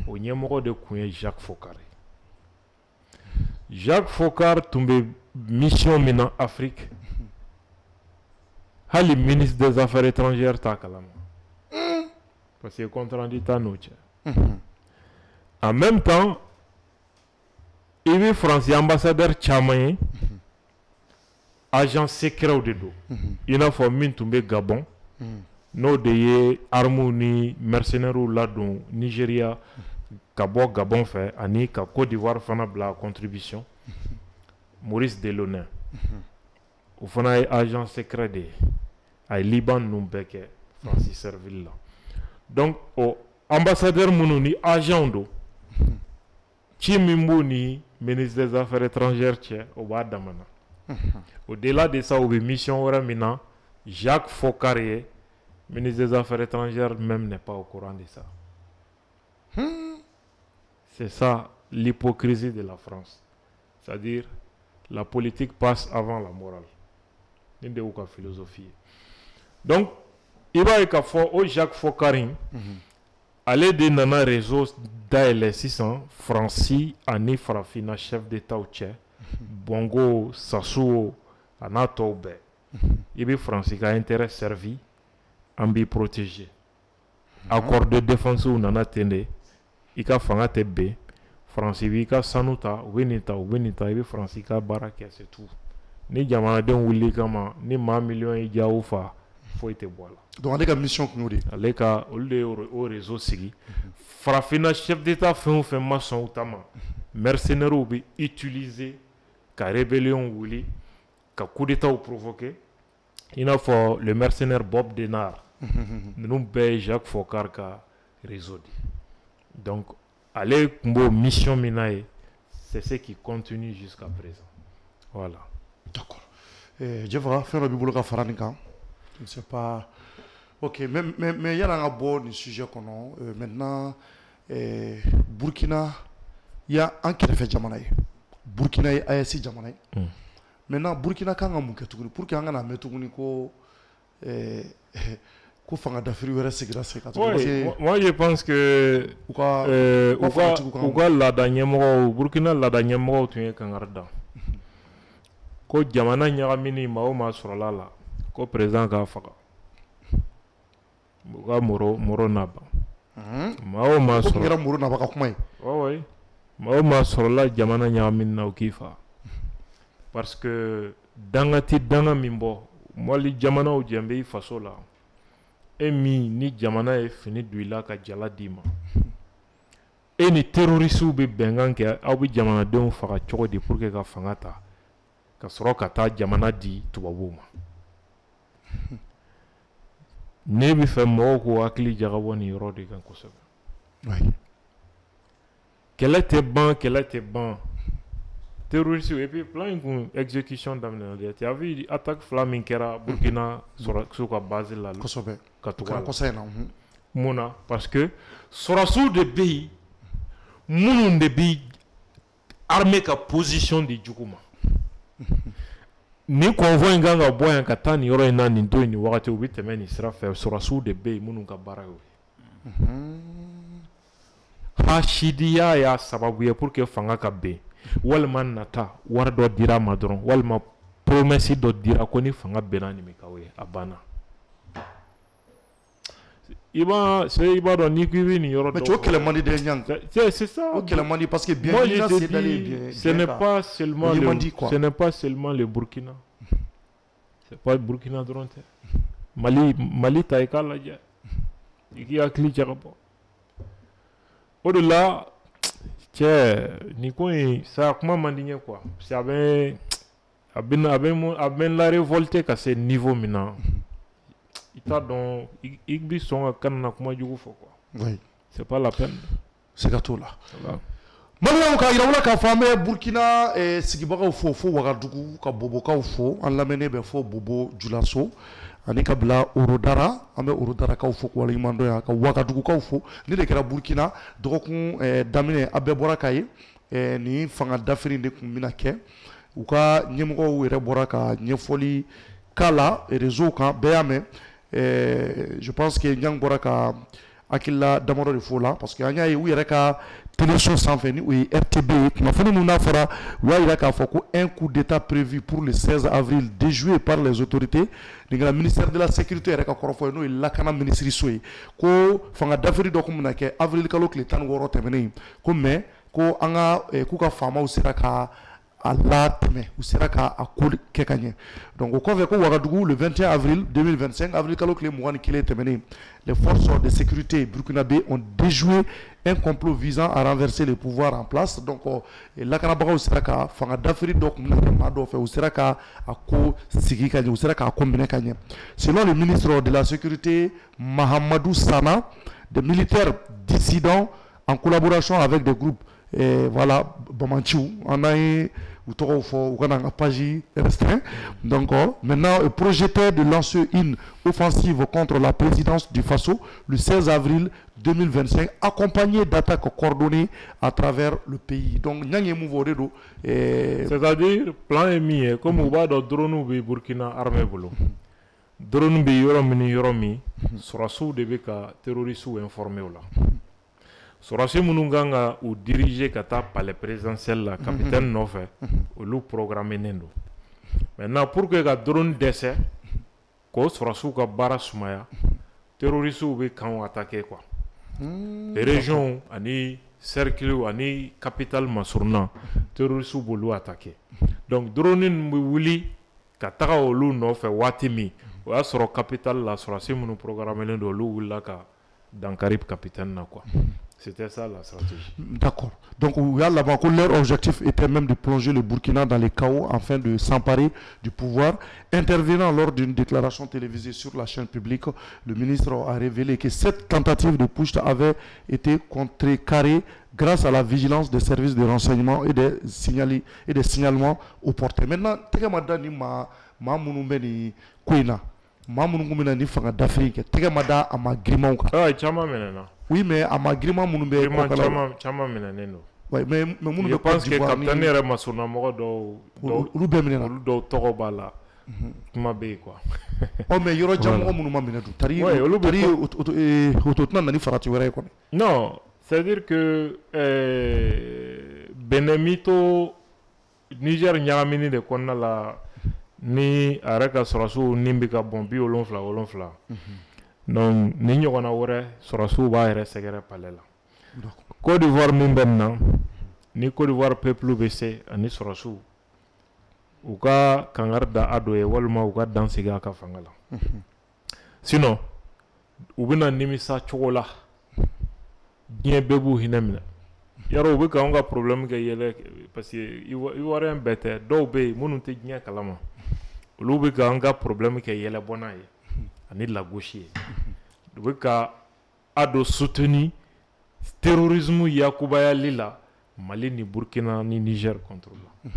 Au numéro de Kouye Jacques Fokar. Jacques Fokar tombe mission en Afrique. Le ministre des Affaires étrangères takalama. Parce que compte rendu ta noche. En même temps, il est français ambassadeur Tchamayen, agent secret de dos. Il a formé tombe Gabon. No de harmonie mercenaires là dans Nigeria. Kabo Gabon fait ani ka Côte d'Ivoire fana bla contribution Maurice Delaunay ou fana agent secret de ay Liban numbeke Francis Serville là. Donc au ambassadeur mununi agent do Chimimbo ni ministre des Affaires étrangères tché au Badamana. Au-delà de ça, au mission Ramina, Jacques Fokarié, ministre des Affaires étrangères, même n'est pas au courant de ça. C'est ça l'hypocrisie de la France. C'est-à-dire, la politique passe avant la morale. C'est une philosophie. Donc, il va y avoir Jacques Fokari, aller de nana réseau d'AL 600, Francis, Ani Farafina, chef d'État au Tchè, Bongo, Sassou, Anatobe. Il y a Francis qui a intérêt servi, ambi protégé. Accord de défense ou nana tende, il y a Fangate B, Francis Vika Sanuta, Winita, il y a Francis qui a Barake, c'est tout. Ni jamana den wuli kama, ni ma million i jaufa, foyi tɛ bɔ a la. Donc ale ka mission kun y'o de ye. Ale ka olu de y'o réseau sigi. Farafinna chef d'état fɛn o fɛn ma sɔn u ta ma mercenaires bɛ utiliser ka rébellion wuli ka coup d'état provoquer i n'a fɔ le mercenaire Bob Denard ninnu bɛɛ ye Jacques Foccart ka réseau de. Donc ale tun b'o mission min na ye c'est ce qui continue jusqu'à présent. Voilà. D'accord. Jɛfa fɛn dɔ b'i bolo ka fara nin kan. Je ne sais pas. Ok, mais yala an ka bɔ nin sujet kɔnɔ maintenant Burkina ya an kɛrɛfɛ jamana ye. Burkina ye AES jamana ye. Maintenant Burkina kan ka mun kɛ tuguni pour que an kana mɛn tuguni ko ko fanga dafiri wɛrɛ sigira sen kan. Moi je pense que u ka laada ɲɛmɔgɔw Burkina laada ɲɛmɔgɔw tun ye kangari da. Ko jamana ɲagamini maa o maa sɔrɔla la ko président k'a faga. U ka moro naba. Maa o maa sɔrɔ. Ko kɛra moro naba ka kuma ye. Oui. Maa o maa sɔrɔla jamana ɲagamini na o k'i faga. Parce que danga ti danga min bɔ Mali jamanaw jɛn bɛ i faso la. E min ni jamana ye fini don i la ka jala d'i ma. E ni terrorisiw bɛ bɛnkan kɛ aw bɛ jamanadenw faga cogo di pour que ka fanga ta. Ka sɔrɔ ka taa jamana di tubabuw ma. Ne bɛ fɛ mɔgɔw k'u hakili jagabɔ nin yɔrɔ de kan kosɛbɛ. Kɛlɛ tɛ ban. Terroristes et puis plan in kun exécution daminɛ na tu as vu attaque fila min kɛra Burkina sɔrɔsiw ka base la. Kosɛbɛ. Ka tugu a la. Kɔsa in na. Mun na parce que sɔrɔsiw de bɛ yen minnu de bɛ armée ka position di jugu ma. Ni convoi in kan ka bɔ yan ka taa nin yɔrɔ in na nin don nin wagati u bɛ tɛmɛ nin sira fɛ sɔrɔsiw de bɛ yen minnu ka baara y'o ye. Hasidiya y'a sababu ye pour que fanga ka ben walima nata wari dɔ dira ma dɔrɔn walima promesse dɔ dira ko ni fanga benna nin bɛ k'aw ye a banna. I b'a dɔn ni ko i bɛ nin yɔrɔ dɔ. Mais o kɛlɛ man di dɛ Ɲang. C'est ça. O kɛlɛ man di parce que bien ce n'est pas seulement le Burkina. C'est pas Burkina dɔrɔn tɛ. Mali ta i k'a lajɛ. I k'i hakili jagabɔ. O de la cɛ nin ko in ça kuma man di n ye quoi. C'est a bɛ la révolter ka se niveau min na. I t'a dɔn i bɛ sɔn ka kana kuma jugu fɔ quoi. Oui. C'est pas la peine. Siga t'o la. Maliɲɛnw k'a yira u la k'a fɔ an bɛ Burkina sigibagaw fo Wagadugu ka Bobokaw fo an lamɛnnen bɛ fo Bobo Julaso ani ka bila Orodara an bɛ Orodarakaw fo k'u waleɲuman dɔn yan ka Wagadugukaw fo ni de kɛra Burkina dɔgɔkun daminɛ a bɛɛ bɔra k'a ye ni fanga dafiri de tun bɛna kɛ u ka ɲɛmɔgɔw yɛrɛ bɔra ka ɲɛfɔli k'a la réseau kan bɛɛ y'a mɛn je pense que Ɲang bɔra ka hakilila damadɔ de fo la parce que an y'a ye u yɛrɛ ka télévision sanfɛ ni o ye RTB ye kunnafoni min n'a fɔra u y'a jira k'a fɔ ko un coup d'état prévu pour le 16 avril déjoué par les autorités nin kɛra ministère de la sécurité yɛrɛ ka kɔrɔfɔ ye n'o ye lakana minisiriso ye ko fanga dafiri dɔ tun bɛna kɛ avril kalo tile 16 tɛmɛnen ko mais ko an ka k'u ka faamaw sera ka a latɛmɛ u sera k'a ko kɛ ka ɲɛ donc o kɔfɛ ko Wagadugu le 21 avril 2025 avril kalo tile 21 tɛmɛnen les forces de sécurité burkinabé ont déjoué un complot visant à renverser le pouvoir en place donc lakanabagaw sera ka fanga dafiri dɔ tun bɛna kɛ maa dɔw fɛ u sera ka a ko sigi ka ɲɛ u sera k'a ko minɛ ka ɲɛ selon le ministre de la sécurité Mahamadou Sana des militaires dissidents en collaboration avec des groupes voilà Bamanciw on a eu ou tɔgɔw fɔ u kana an ka page restreint donc maintenant projetaient de lancer une offensive contre la présidence du Faso le 16 avril 2025 accompagnée d'attaques coordonnées à travers le pays donc Ɲang ye mun fɔ o de don c'est-à-dire plan ye min ye comme u b'a dɔn drone bɛ Burkina armée bolo drone bɛ yɔrɔ min ni yɔrɔ min sɔrɔsiw de bɛ ka terroristes informer o la sɔrɔsi minnu kan ka u diriger ka taa palais présidentiel la capitaine nɔfɛ olu programmenen don maintenant pour que ka drone dɛsɛ k'o sɔrɔsiw ka baara sumaya terroristes bɛ kanw attaquer quoi région ani cercle ani capitale Masuruna terroristes b'olu attaquer donc drone bɛ wuli ka taga olu nɔfɛ waati min o y'a sɔrɔ capital la sɔrɔsi minnu programmelen don olu wulila ka dankari capitaine na quoi. C'était ça la stratégie. D'accord. Donc, là-bas, leur objectif était même de plonger le Burkina dans les chaos afin de s'emparer du pouvoir. Intervenant lors d'une déclaration télévisée sur la chaîne publique, le ministre a révélé que cette tentative de putsch avait été contrecarrée grâce à la vigilance des services de renseignement et des signalements opportuns. Maintenant, Tegamada ni ma munumbe Kouina. Ma munumbe ni fanga d'Afrique. Tegamada a ma grima. Ah, chama menena. Oui, mais à ma grima munumbe. Chama menena no. Oui, mais je pense que capitaine yɛrɛ ma sɔnna mɔgɔ dɔw olu bɛɛ minɛna olu dɔw tɔgɔ b'a la kuma bɛ yen quoi. Oh mais yɔrɔ jan mɔgɔ minnu ma minɛ dun tari o to tɛna na ni farati wɛrɛ ye kɔni. Non, c'est à dire que Benin mi to Niger ɲagamini de kɔnɔna la ni a yɛrɛ ka sɔrɔsiw ni bɛ ka bɔn 77. Donc ni ɲɔgɔnna wɛrɛ sɔrɔsiw b'a yɛrɛ sɛgɛrɛ palais la. Côte d'Ivoire min bɛ nin na ni Côte d'Ivoire peuple bɛ se ani sɔrɔsiw u ka kangari da a dɔ ye walima u ka dan sigi a ka fanga la. Sinon u bɛna nimisa cogo la diɲɛ bɛɛ b'u hinɛ minɛ yarɔ u bɛ k'anw ka problème kɛ yɛlɛ parce que Ivoirien bɛɛ tɛ dɔw bɛ yen minnu tɛ diɲɛ kalama olu bɛ k'an ka problème kɛ yɛlɛbɔ n'a ye ani lagosi ye u bɛ ka a dɔ soutenir terrorisme yakubayali la Mali ni Burkina ni Niger contre la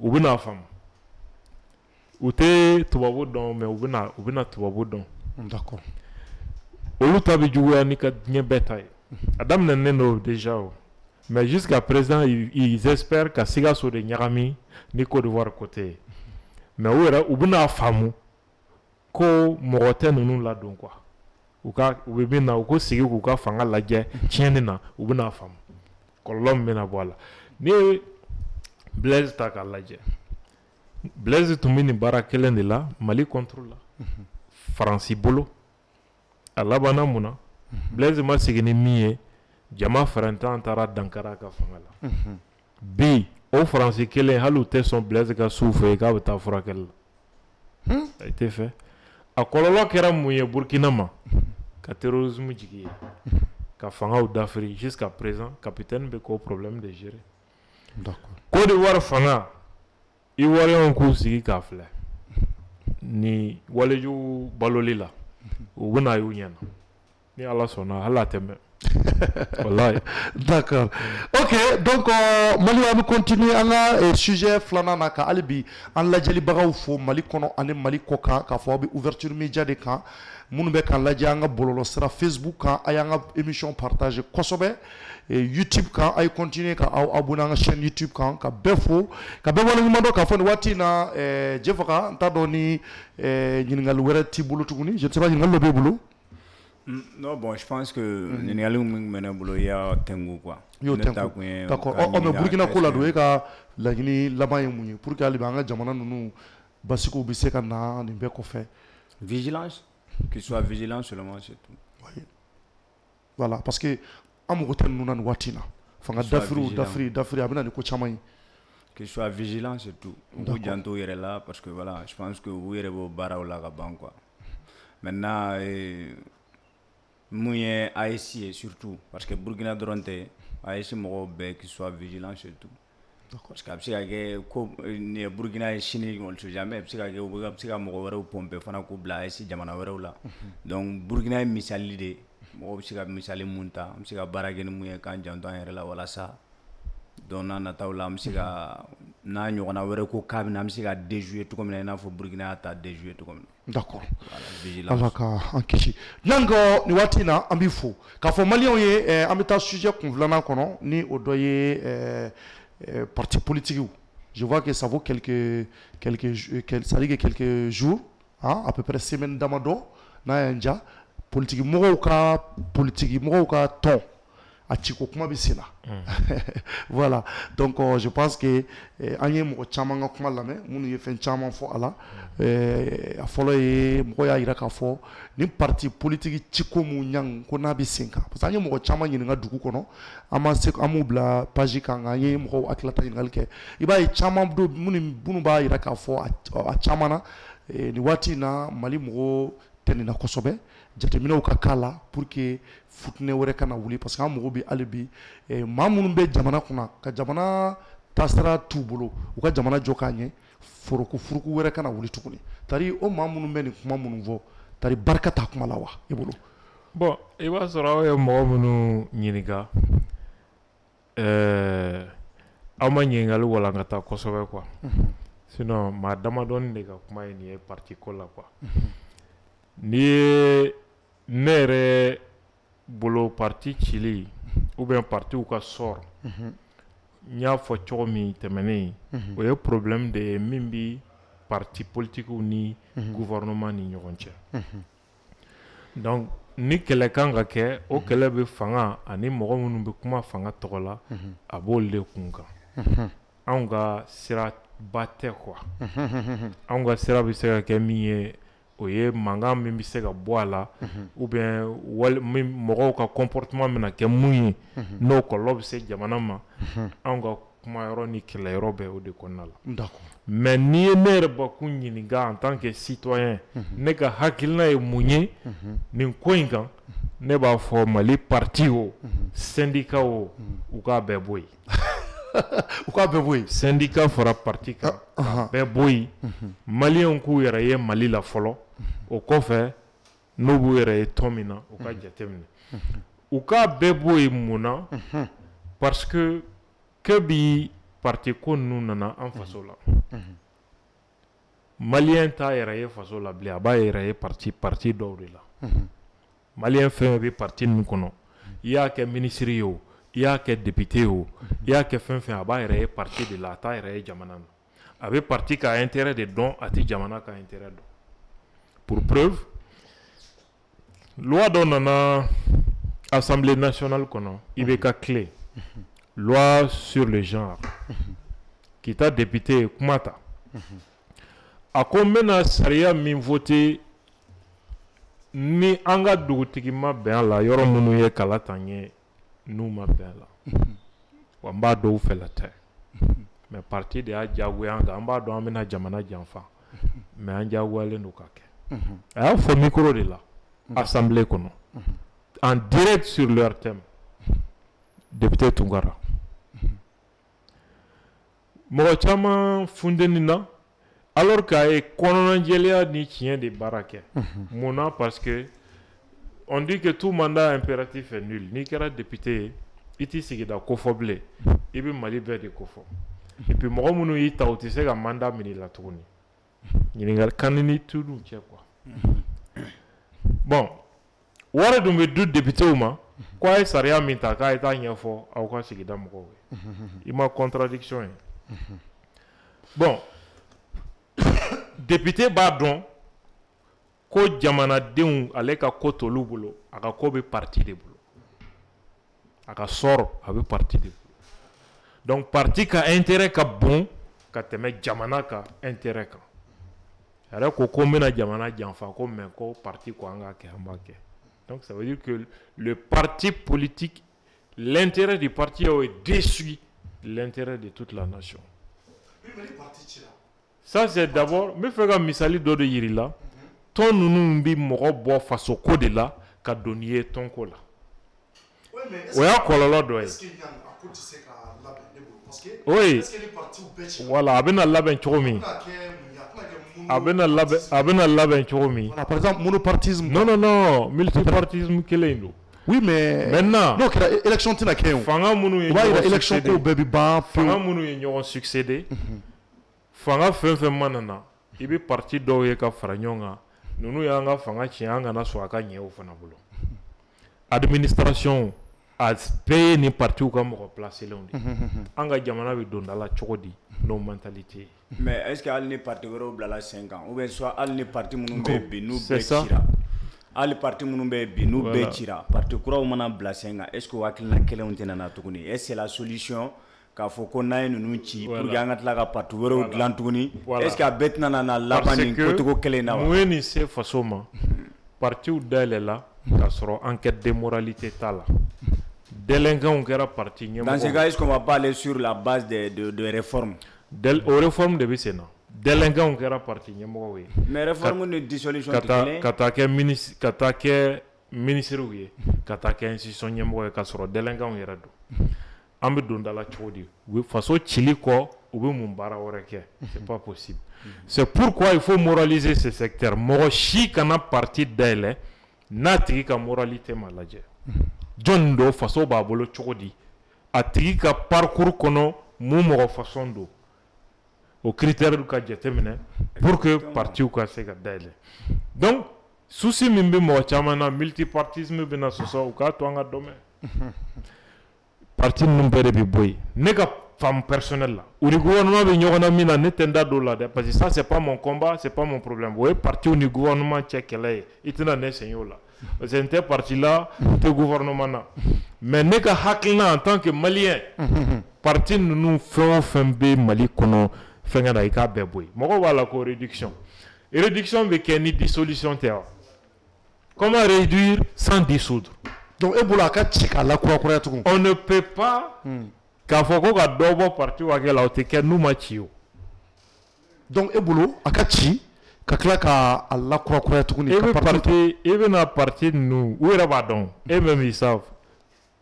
u bɛna faamu u tɛ tubabu dɔn mais u bɛna tubabu dɔn. D'accord. Olu ta bɛ juguya ni ka diɲɛ bɛɛ ta ye a daminɛnen don déjà o mais jusqu'à présent ils espèrent ka Sikaso de ɲagami ni Côte d'Ivoire côté mais u yɛrɛ u bɛna faamu ko mɔgɔ tɛ ninnu ladon quoi. U bɛ min na u ko sigi k'u ka fanga lajɛ tiɲɛni na u bɛna faamu kɔlɔlɔ min bɛna bɔ a la ni ye Blaise ta k'a lajɛ Blaise tun bɛ nin baara kelen de la Mali contre la Faransi bolo a labanna mun na Blaise ma sigi ni min ye jama farantan taara dankari a ka fanga la bi o Faransi kelen hali u tɛ sɔn Blaise ka s'u fɛ k'a bɛ taa furakɛli la a tɛ fɛ a kɔlɔlɔ kɛra mun ye Burkina ma ka terrorisme jigi ye ka fangaw dafiri jusqu'à présent capitaine bɛ k'o problème de gérer. D'accord. Côte d'Ivoire fanga Ivoirien k'u sigi k'a filɛ ni walejugu baloli la u bɛna y'u ɲɛna ni Ala sɔnna hali a tɛ mɛn. D'accord. Ok, donc Mali va continuer un sujet flanant na ka alibi an lajɛli bagaw fo Mali kɔnɔ ani Mali kɔ kan ka fɔ bi ouverture média de kan minnu bɛ kan lajɛ an ka bɔlɔlɔ sira Facebook kan a y'an ka émission partager kosɛbɛ YouTube kan a ye continuer ka aw abonner an ka chaîne YouTube kan ka bɛɛ fo ka bɛɛ waleɲuman dɔn k'a fɔ nin waati in na Jefaka n t'a dɔn ni ɲininkali wɛrɛ t'i bolo tuguni je ne sais pas ɲininkali dɔ b'e bolo. Non, bon, je pense que Nigali Moumenabolo y a Tengu quoi. D'accord. Oh, mais Burkina Kola doit ka la Guinée là-bas est mouillé pour que les banques jamana nous basiko biseka na nimbe ko fait. Vigilance, qu'il soit vigilant seulement c'est tout. Oui. Voilà, parce que amugoten nous nan watina. Fanga d'Afri abina ni ko chamay. Qu'il soit vigilant c'est tout. Vous janto yere là parce que voilà, je pense que vous yere bo bara ou la gaban quoi. Maintenant mouillé ASI surtout parce que Burkina Dronte ASI mɔgɔw bɛɛ qui soit vigilant surtout parce que a bɛ se ka kɛ ko ni Burkina ye sini on sait jamais a bɛ se ka kɛ u bɛ se ka mɔgɔ wɛrɛw pomper fana k'u bila ASI jamana wɛrɛw la donc Burkina ye misali de mɔgɔw bɛ se ka misali mun ta an bɛ se ka baara kɛ ni mun ye k'an janto an yɛrɛ la walasa donc n'a nataw la an bɛ se ka n'a ɲɔgɔnna wɛrɛ ko k'a bɛna an bɛ se ka déjouer cogo min na i n'a fɔ Burkina y'a ta déjouer cogo min na. D'accord. Ala ka an kisi nango ni waati na an b'i fo k'a fɔ maliyɛnw ye an bɛ taa sujet kun filanan kɔnɔ ni o dɔ ye parti politiques. Je vois que ça vaut quelques jours hein, à peu près semaine damadɔ n'a y'an ja politique mɔgɔw ka tɔn a ciko kuma bɛ sen na voilà donc je pense que an ye mɔgɔ caman ka kuma lamɛn minnu ye fɛn caman fɔ a la a fɔlɔ ye mɔgɔ y'a jira k'a fɔ ni parti politique ciko mun ɲang ko n'a bɛ sen kan parce que an ye mɔgɔ caman ɲininka dugu kɔnɔ an m'u bila page kan an ye mɔgɔw hakilata ɲininkali kɛ i b'a ye caman do minnu b'a jira k'a fɔ a caman na ni waati na Mali mɔgɔw tɛnɛna kosɛbɛ jateminɛw ka k'a la pour que futinɛ wɛrɛ kana wuli parce que an mɔgɔw bɛ hali bi maa minnu bɛ jamana kunna ka jamana taasira t'u bolo u ka jamana jɔ k'a ɲɛ furuku wɛrɛ kana wuli tuguni tari o maa minnu bɛ nin kuma minnu fɔ tari barika t'a kuma la wa i bolo bon i b'a sɔrɔ aw ye mɔgɔ minnu ɲininka aw ma ɲininkali walankata kosɛbɛ quoi sinon maa damadɔni de ka kuma ye nin ye parti ko la quoi n'i ye ne yɛrɛ bolo parti cili ou bien partiw ka sort n y'a fɔ cogo min tɛmɛnen o ye problème de ye min bi parti politiques ni gouvernement ni ɲɔgɔn cɛ donc ni kɛlɛ kan ka kɛ o kɛlɛ bɛ fanga ani mɔgɔ minnu bɛ kuma fanga tɔgɔ la a b'olu de kun kan anw ka sira ba tɛ quoi anw ka sira bɛ se ka kɛ min ye o ye mankan min bɛ se ka bɔ a la ou bien mɔgɔw ka comportement bɛna kɛ mun ye n'o kɔlɔlɔ bɛ se jamana ma anw ka kumayɔrɔ ni kɛlɛyɔrɔ bɛ o de kɔnɔna la mais n'i ye ne yɛrɛ bakun ɲininka en tant que citoyen ne ka hakilina ye mun ye nin ko in kan ne b'a fɔ Mali parti o syndicat o u k'a bɛɛ bɔ yen u k'a bɛɛ bɔ yen syndicat fara parti kan k'a bɛɛ bɔ yen maliyɛnw k'u yɛrɛ ye Mali la fɔlɔ o kɔfɛ n'u b'u yɛrɛ ye tɔn min na u ka jateminɛ u k'a bɛɛ bɔ yen mun na parce que bi parti ko ninnu nana an faso la maliyɛn t'a yɛrɛ ye faso la bilen a b'a yɛrɛ ye parti dɔw de la maliyɛn fɛn o bɛ parti ninnu kɔnɔ i y'a kɛ minisiri ye o i y'a kɛ député ye o i y'a kɛ fɛn fɛn a b'a yɛrɛ ye parti de la a t'a yɛrɛ ye jamana na a bɛ parti ka intérêt de dɔn a tɛ jamana ka intérêt dɔn pour preuve loi dɔ nana assemblée nationale kɔnɔ i bɛ ka clé loi sur le genre kita député kuma ta a ko n bɛna sariya min voté ni an ka dugutigi ma bɛn a la yɔrɔ minnu ye kala ta ɲɛ n'u ma bɛn a la wa n b'a dɔw fɛla tɛ mais parti de y'a diyagoya an kan an b'a dɔn an bɛna jamana janfa mais an diyagoyalen don ka kɛ a y'a fɔ micro de la assemblée kɔnɔ en direct sur leur thème député Tunkara mɔgɔ caman funteni na alors qu'a ye kɔnɔnajɛlenya ni tiɲɛ de baara kɛ mun na parce que on dit que tout mandat impératif est nul n'i kɛra député ye i t'i sigida kofɔ bilen i bɛ Mali bɛɛ de kofɔ et puis mɔgɔ minnu y'i ta u tɛ se ka mandat minɛ i la tuguni ɲininkali kan ni t'u cɛ quoi bon wari dun bɛ du députéw ma k'a ye sariya min ta k'a ye taa ɲɛfɔ aw ka sigida mɔgɔw ye i ma contradiction ye bon député b'a dɔn ko jamanadenw ale ka ko t'olu bolo a ka ko bɛ parti de bolo a ka sɔrɔ a bɛ parti de bolo donc parti ka intérêt ka bon ka tɛmɛ jamana ka intérêt kan a yɛrɛ ko n bɛna jamana janfa ko mais ko parti ko an k'a kɛ an b'a kɛ donc ça veut dire que le parti politique l'intérêt du parti est déçu l'intérêt de toute la nation. Ça c'est d'abord me fais ka misali dɔ de yiri la tɔn ninnu bi mɔgɔ bɔ faso ko de la ka don n'i ye tɔn ko la o y'a kɔlɔlɔ dɔ ye oui voilà a bɛna labɛn cogo min a bɛna labɛn cogo min par exemple monopartisme non multipartisme kelen don oui mais maintenant n'o kɛra élection tɛna kɛ yen fanga minnu ye élection ko bɛɛ bi ban fanga minnu ye ɲɔgɔn succédé fanga fɛn fɛn mana na i bɛ parti dɔw ye ka fara ɲɔgɔn kan ninnu y'an ka fanga tiɲɛ an kana sɔn a ka ɲɛ o fana bolo administration a bɛɛ ye nin partiw ka mɔgɔ placelenw de an ka jamana bɛ don da la cogo di n'o mentalité ye mais est ce que hali ni parti wɛrɛw bilala sen kan ou bien soit hali ni parti minnu bɛ bi n'u bɛɛ cira hali parti minnu bɛ bi n'u bɛɛ cira parti kuraw mana bila sen kan est ce que o hakilina kelenw tɛna na tuguni est ce que la solution k'a fɔ ko n'an ye ninnu ci pour que an ka tila ka parti wɛrɛw dilan tuguni est ce que a bɛɛ tɛna na laban nin kocogo kelen na wa mun ye nin se faso ma partiw dayɛlɛla k'a sɔrɔ enquête de moralité t'a la délinquants kɛra parti ɲɛmɔgɔ dans ce cas est ce qu'on va pas aller sur la base de réformes o réforme de bɛ sen na délinquant kɛra parti ɲɛmɔgɔw ye mais réforme ni dissolution ka taa kɛ ministre ye ka taa kɛ institution ɲɛmɔgɔ ye ka sɔrɔ délinquant yɛrɛ don an bɛ don da la cogo di u bɛ faso cili kɔ u bɛ mun baara wɛrɛ kɛ c'est pas possible c'est pourquoi il faut moraliser ce secteur mɔgɔ si kana parti dayɛlɛ n'a tigi ka moralité ma lajɛ jɔn don faso b'a bolo cogo di a tigi ka parcours kɔnɔ mun mɔgɔ façon don o critère ka jateminɛ pour que parti ka se ka dayɛlɛ donc souci min bɛ mɔgɔ caman na multipartisme bɛna sɔsɔ u k'a to an ka dɔmɛ parti ninnu bɛɛ de bɛ bɔ yen ne ka femme personnelle là ou le gouvernement bɛ ɲɔgɔn na min na ne tɛ n da don o la dɛ parce que ça c'est pas mon combat c'est pas mon problème o ye parti ni gouvernement cɛ kɛlɛ ye i tɛna ne sɛgɛn o la parce que n tɛ parti la n tɛ gouvernement na mais ne ka hakilina en tant que malien parti ninnu fɛn o fɛn bɛ Mali kɔnɔ fɛnkɛ na i k'a bɛɛ bɔ yen mɔgɔw b'a la ko réduction bɛ kɛ ni dissolution tɛ wa comment réduire sans dissoudre donc e bolo a ka ci k'a la kurakuraya tugun on ne peut pas k'a fɔ ko ka dɔ bɔ parti wakɛ la o tɛ kɛ n'u ma ci o donc e bolo a ka ci ka tila k'a la kurakuraya tuguni e bɛna parti ninnu u yɛrɛ b'a dɔn e même ils savent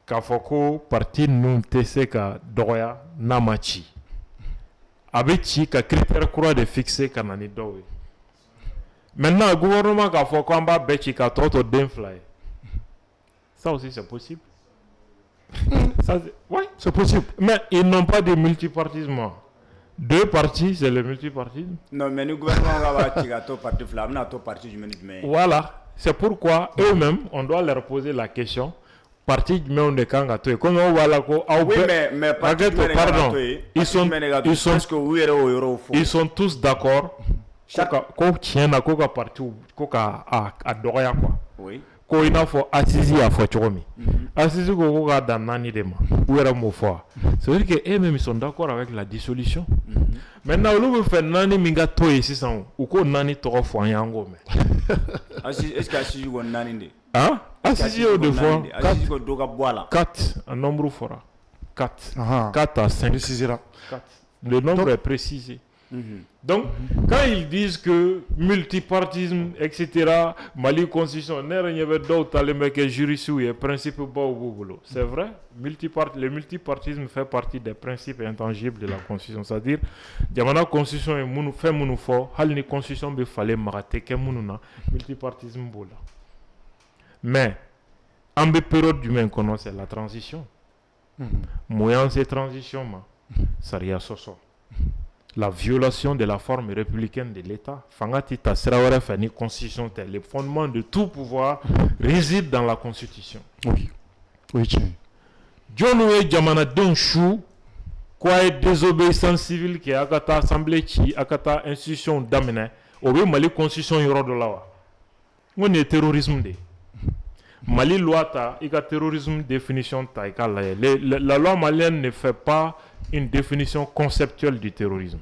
k'a fɔ ko parti ninnu tɛ se ka dɔgɔya n'a ma ci a bɛ ci ka critère kura de fixer ka na ni dɔw ye maintenant gouvernement k'a fɔ ko an b'a bɛɛ ci ka tɔ to den fila ye ça aussi c'est possible ça ouais c'est possible mais ils n'ont pas de multipartisme deux partis c'est le multipartisme non mais le gouvernement va ci ka to parti fila bɛna to parti jumɛn ni jumɛn voilà c'est pourquoi eux-mêmes on doit leur poser la question parti jumɛnw de kan ka to yen comme o b'a la ko aw bɛɛ mais parti jumɛn de kan ka to yen ils sont tous d'accord ko tiɲɛ na ko ka parti ko ka a dɔgɔya quoi oui ko i n'a fɔ Assisi y'a fɔ cogo min Assisi ko k'a dan 4 de ma u yɛrɛ m'o fɔ ça veut dire que eux-mêmes ils sont d'accord avec la dissolution maintenant olu bɛ fɛ 4 min ka to yen sisan u ko 4 tɔgɔ fɔ an ye an k'o mɛn est-ce que Assisi ko 4 de Assisi y'o de fɔ 4 ko dɔ ka bɔ a la 4 un nombre fɔra 4 4 à 5 4 le nombre est précisé. Donc, quand ils disent que multipartisme, etc., Mali constitution, c'est vrai, le multipartisme fait partie des principes intangibles de la constitution. C'est-à-dire, la constitution est fait mon fort, la constitution be fallait marater que multipartisme bola. Mais, en période du même qu'on c'est la transition. Moyen c'est transition, ça rien soso. La violation de la forme républicaine de l'État. Fangati ta sera fani constitution le fondement de tout pouvoir réside dans la constitution. Oui. Oui, tiens. John Oué Jamana Donchou, quoi est désobéissance civile qui a akata assemblée qui akata institution d'amener au Mali constitution yoro de la. On est terrorisme de. Mali loi ta ika terrorisme définition ta ika la loi malienne ne fait pas une définition conceptuelle du terrorisme,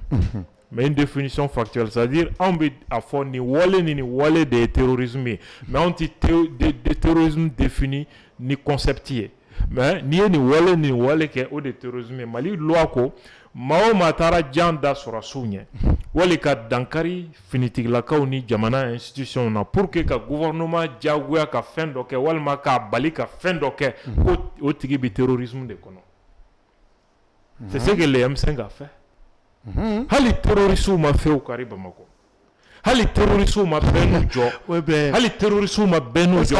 mais une définition factuelle, c'est-à-dire on peut avoir ni wale de terrorisme, mais on dit de terrorisme défini ni conceptier, mais ni wale qui est de terrorisme. Mali loi ko mao matara janda sura sunye, wale ka dankari finitig la kauni jamana institution na pour que ka gouvernement diagoya ka fin doke walma ka bali ka fin doke o tigi bi terrorisme de kono. C'est ce que les M5 a fait. Hali terrorisme m'a fait au Caribe Bamako. Hali terrorisme m'a benu jo. Hali terrorisme m'a benu jo.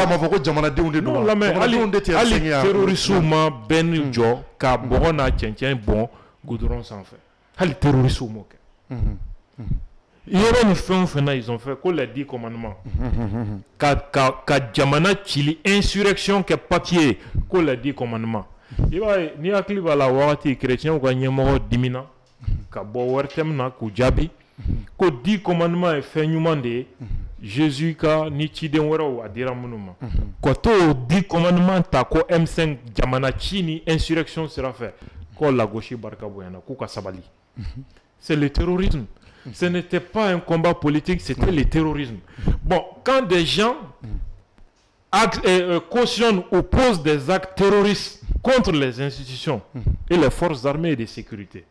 Non, la mais hali terrorisme m'a benu jo. Ka borona tien bon goudron sans fait. Hali terrorisme moke. Il y a une fin ils ont fait quoi les 10 commandements. Ka jamana chili insurrection que papier quoi les 10 commandements. Ni akili b'a la wagati chrétien ou ka ɲɛmɔgɔ dimina ka bɔ wɛrɛtɛm na k'u jaabi ko 10 commandements ye fɛn ɲuman de ye Jésus ka ni ciden wɛrɛw a dira minnu ma ka t'o 10 commandements ta ko M5 jamana ci ni insurrection sira fɛ ko lagosi barika bonyana k'u ka sabali. C'est le terrorisme. Ce n'était pas un combat politique, c'était le terrorisme. Bon, quand des gens cautionne ou pose des actes terroristes contre les institutions et les forces armées et de sécurité.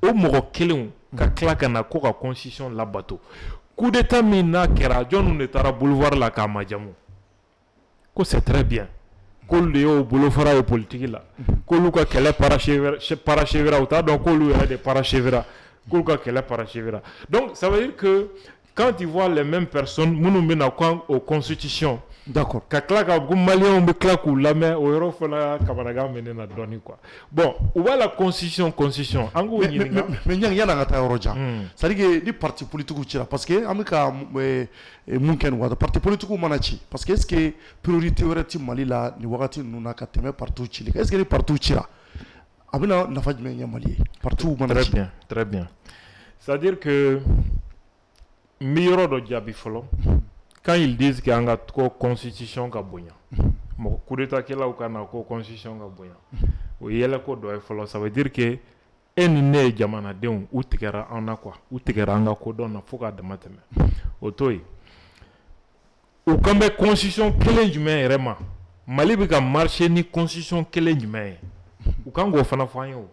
Au Morokelon, Kaklakana, Koka Constitution, la bateau. Coup d'état mina, Kera, John Netara, boulevard la Kamadjamou. C'est très bien. Kolio boulevard et politique là. Koluka kele parachevera autant donc Kolu a des parachevera. Koluka kele parachevera. Donc ça veut dire que quand ils voient les mêmes personnes, nous menons aux constitutions. D'accord. Kaklaka Malien me claque la main au héros fala Kamanaga menena doni quoi. Bon, où va la constitution Ango mais il y a un ta c'est-à-dire que les partis politiques tira parce que amika munken wa parti politique manachi parce que est-ce que priorité aurait Mali là ni wakati nuna ka teme partout chili. Est-ce que les partout chira abina nafa jme Mali partout manachi. Très bien. C'est-à-dire que Miro do Diaby Folo quand ils disent qu'il y a une constitution qui est bon, coup d'état qui est là où il y a une constitution qui est bon, ça veut dire que un né jamana deun ou tigera en a quoi ou tigera en a quoi donne foka de mateme autoy ou comme constitution quelle jumain vraiment Mali bika marché ni constitution quelle jumain ou quand go fana fanyo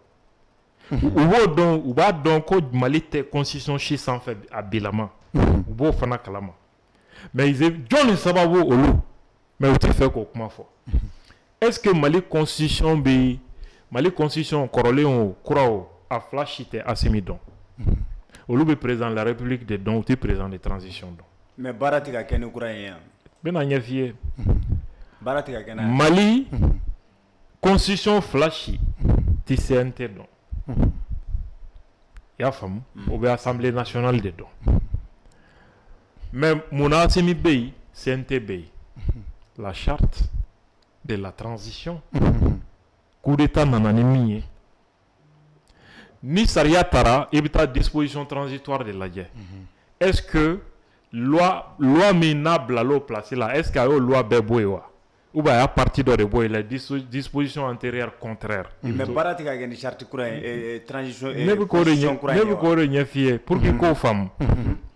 ou ba donc Mali te constitution chi sans fait abilama ou bo fana kalama. Mais ils John Sababu Olu, mais vous fait comment faut. Est-ce que Mali constitution Coroléon Kurao a flashité à Semidon? Olu est président de la République des dons ou président de transition don. Mais Baratika Kenu Kurayen. Ben Agnafie. Baratika Kena. Mali constitution flashy TCNT don. Ya femme ou bien Assemblée nationale des dons. Mais mon Asemi Bey, CNTB, la charte de la transition, coup d'état nananimi, ni Saria Tara, évita disposition transitoire de la guerre. Est-ce que loi minable la loi placée là, est-ce qu'il y a une loi Beboewa? Ou bien à partir de Beboe, les dispositions antérieures contraires? Mais Baratika a une charte et transition et pour qu'il femme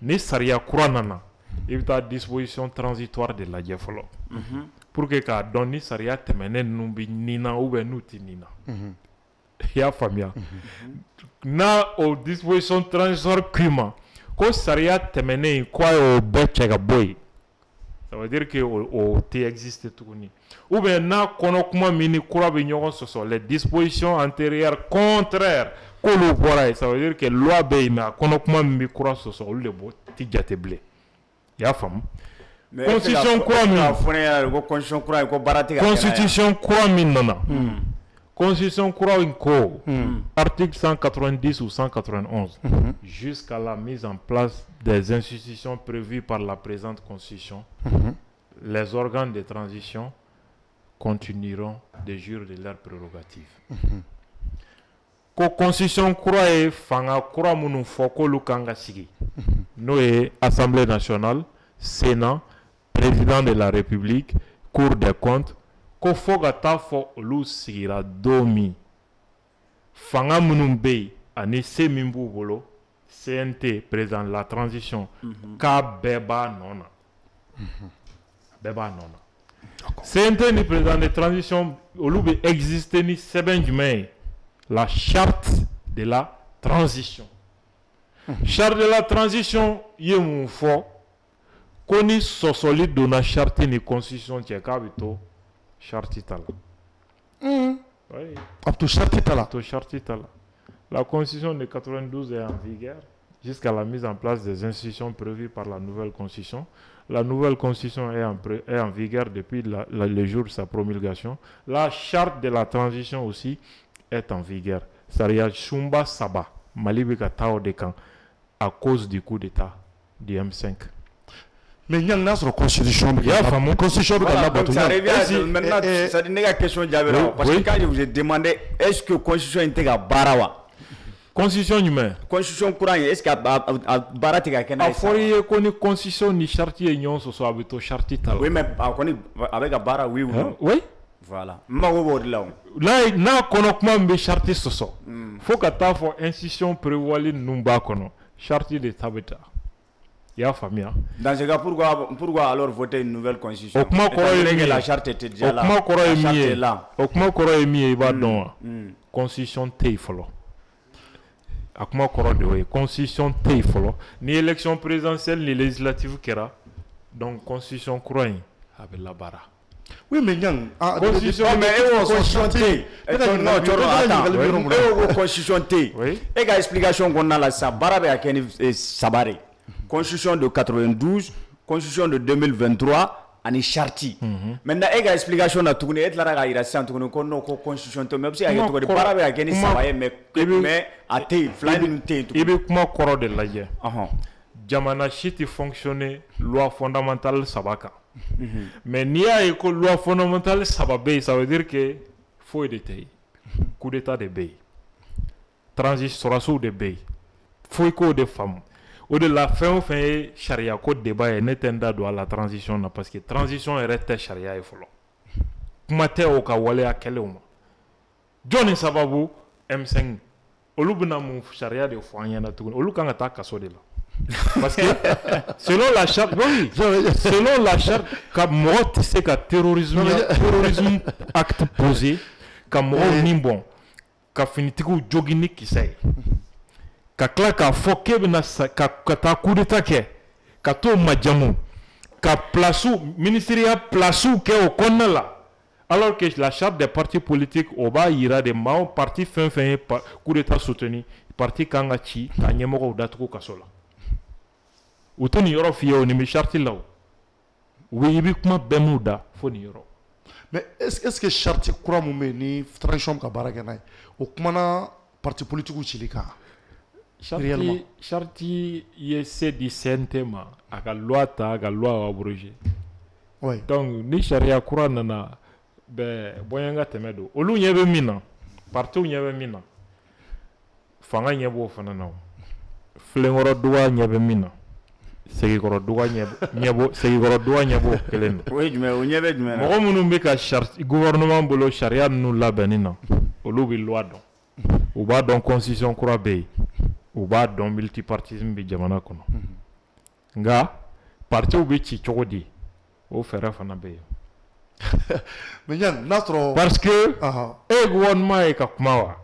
ni Saria Kouranana, il y a disposition transitoire de la diafolo. Pour que ka doni Saria temene numbi nina ou benuti nina. Ya famia. Na au disposition transitoire kuma. Ko Saria temene quoi au bechega boy. Ça veut dire que au te existe tout ni. Ou bien na konokuma mini kura binyogon soso les dispositions antérieures contraires. Kolo bora ça veut dire que loi be na konokuma mi kura soso le bo ti jateble. Ya fam. Constitution quoi mi Constitution quoi mi nana. Constitution quoi inco. Article 190 ou 191 jusqu'à la mise en place des institutions prévues par la présente constitution. Les organes de transition continueront de jouir de leurs prérogatives. Constitution croit fanga croit munu foko lukanga sigi. Nous Assemblée nationale, Sénat, président de la République, Cour des comptes, ko foga ta fo lu sigira domi. Fanga munu be ani semimbu bolo, CNT président de la transition, ka beba nona. Beba nona. CNT ni président de transition, olube existe ni seben jumain. La charte de la transition. Charte de la transition, il y a un fort. Koni solide de la charte ni constitution qui est kabito charte itala. Oui. Apto charte itala. Apto charte itala. La constitution de 92 est en vigueur jusqu'à la mise en place des institutions prévues par la nouvelle constitution. La nouvelle constitution est en vigueur depuis le jour de sa promulgation. La charte de la transition aussi est en vigueur. Saria Shumba Saba, Malibika Tao Dekan, à cause du coup d'état du M5. Mais il y a une autre constitution. Il y a une constitution. Ça revient maintenant, ça n'est pas question de parce que quand je vous ai demandé, est-ce que la constitution est à Barawa? Constitution humaine. Constitution courant, est-ce qu'il y a Baratika Kena? Il faut que la constitution ni charte et non ce soit habito charte. Oui, mais avec Bara, oui ou non? Oui. Voilà. Là, na konokuma mbe charte soso. Faut que ta fo institution prévoile numba kono. Charte de tabeta. Il y a famille. Dans ce cas, pourquoi alors voter une nouvelle constitution? La charte était déjà là. La charte est là. Constitution t'es follow. Akuma koro de constitution t'es follow. Ni élection présidentielle ni législative kera. Donc constitution croyant avec la barra. Oui, mais Nyang, constitution T. Constitution T. Et la explication qu'on a là, ça barre avec Sabare. Constitution de 92, constitution de 2023, ani charti. Maintenant, et la explication na tourner et la raga sans tourner qu'on no constitution T. Même si il y a tout de barre avec ni Sabare, mais à T, flying T. Il veut comment corps de la guerre. Jamana shiti fonctionner loi fondamentale sabaka. Mais n'y a que loi fondamentale sababé, ça veut dire que faut d'été, coup d'état de bay, transition de bay, faut que des femmes. Au de la fin charia code débat et n'étenda à la transition parce que transition est restée charia et follow. Kumate au kawale à quel moment? Johnny Sababu M5. Olubna mon charia de foyer na tout. Olukanga ta kaso de là. Parce que selon la charte, oui, selon la charte, comme mort c'est que terrorisme acte posé, comme mort nimbon, comme finitiku jogini qui sait, comme ka foke bena ka ta coup d'état ke, ka to majamu, ka placeu ministériel placeu ke au konnala. Alors que la charte des partis politiques au bas ira des mains parti fin coup d'état soutenu, parti kangachi, kanyemoko datuko kasola. Autant y aura fié au numéro charte là. Oui, il y a bemuda, faut y aura. Mais est-ce que charte courant moumé ni transition ka baragana au kumana parti politique ou chilika? Charte y c'est du sentiment à la loi ta, à la loi abrogée. Oui. Donc ni charia courant nana be boyanga temedo. Olu nyebe mina, partout nyebe mina. Fanga nyebo fanana. Flengoro doa nyebe mina. C'est que gouvernement bolo charia nous la benina olu bi loi don ou ba don constitution kura be ou ba don multipartisme bi jamana kono nga parti ou bi ci chogodi o fera fana be mais Nyang natro parce que e gouvernement e ka kumawa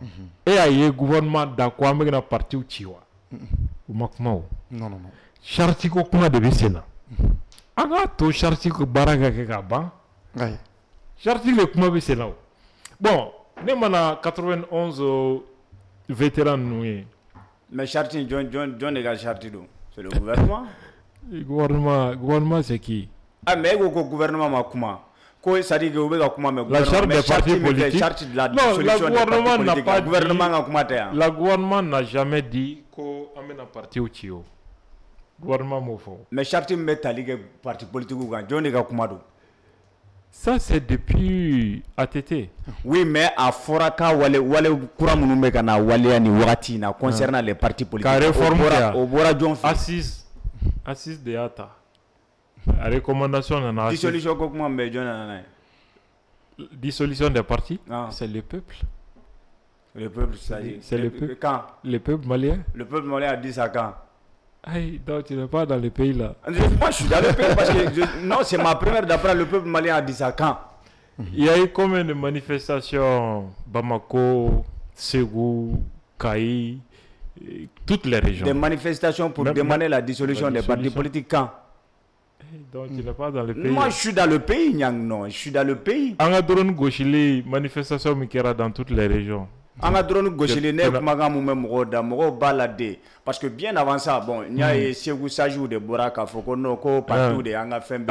e aye gouvernement da kwa mena parti ou ciwa ou makmawo non Charti ko kuma de bisena. Aga to charti ko baraga ke ban. Charti le kuma bisena. Bon, ne mana 91 vétérans nous. Mais charti John ega charti do. C'est le gouvernement. Le gouvernement c'est qui? Ah mais le gouvernement ma kuma. Ko ça dit que obega kuma mais la charte des partis politiques. Non, le gouvernement n'a pas dit. Le gouvernement n'a jamais dit ko amena parti au Chio. Mais charte métallique parti politique ou Johnny Gakumado. Ça c'est depuis ATT. Oui, mais à Foraka wale Kuramunumekana wale ni wati na concernant les partis politiques. Car réforme au Bora John assise de ATA. La recommandation na dissolution comment mais John dissolution des partis, c'est le peuple. Le peuple c'est le peuple. Quand le peuple malien. Le peuple malien a dit ça quand? Aïe, donc tu n'es pas dans le pays là. Moi je suis dans le pays parce que non, c'est ma première d'après le peuple malien a dit ça quand? Il y a eu combien de manifestations Bamako, Ségou, Kaï, toutes les régions. Des manifestations pour demander la dissolution des partis politiques quand? Donc tu n'es pas dans le pays. Moi je suis dans le pays, non, je suis dans le pays. On a donné une manifestation dans toutes les régions. On a drone gaucheli ne kumaga mu memo da mo balade parce que bien avant ça bon il y a Ségou Sajou de Boraka Foko no ko partout de anga fembe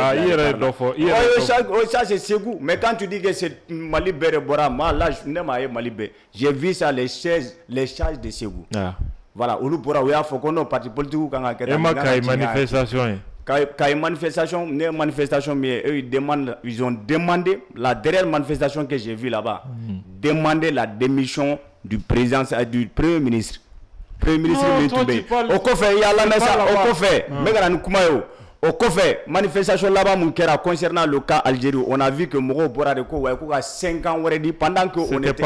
ça c'est Ségou mais quand tu dis que c'est Mali Bere Bora moi là je n'ai pas Mali Bere j'ai vu ça les charges de Ségou voilà olu Bora ya Foko no parti politique kanga keta manifestation Quand une manifestation, mais eux ils ont demandé, la dernière manifestation que j'ai vue là-bas, demander la démission du président, du premier ministre. Premier ministre Mitoubé. Au Kofé, il y a la messa, au Kofé, Megaran Koumayo. Au Kofé, manifestation là-bas, mon cœur concernant le cas Algérie, on a vu que Moro Bora de Kouaïkou a 5 ans pendant que on était.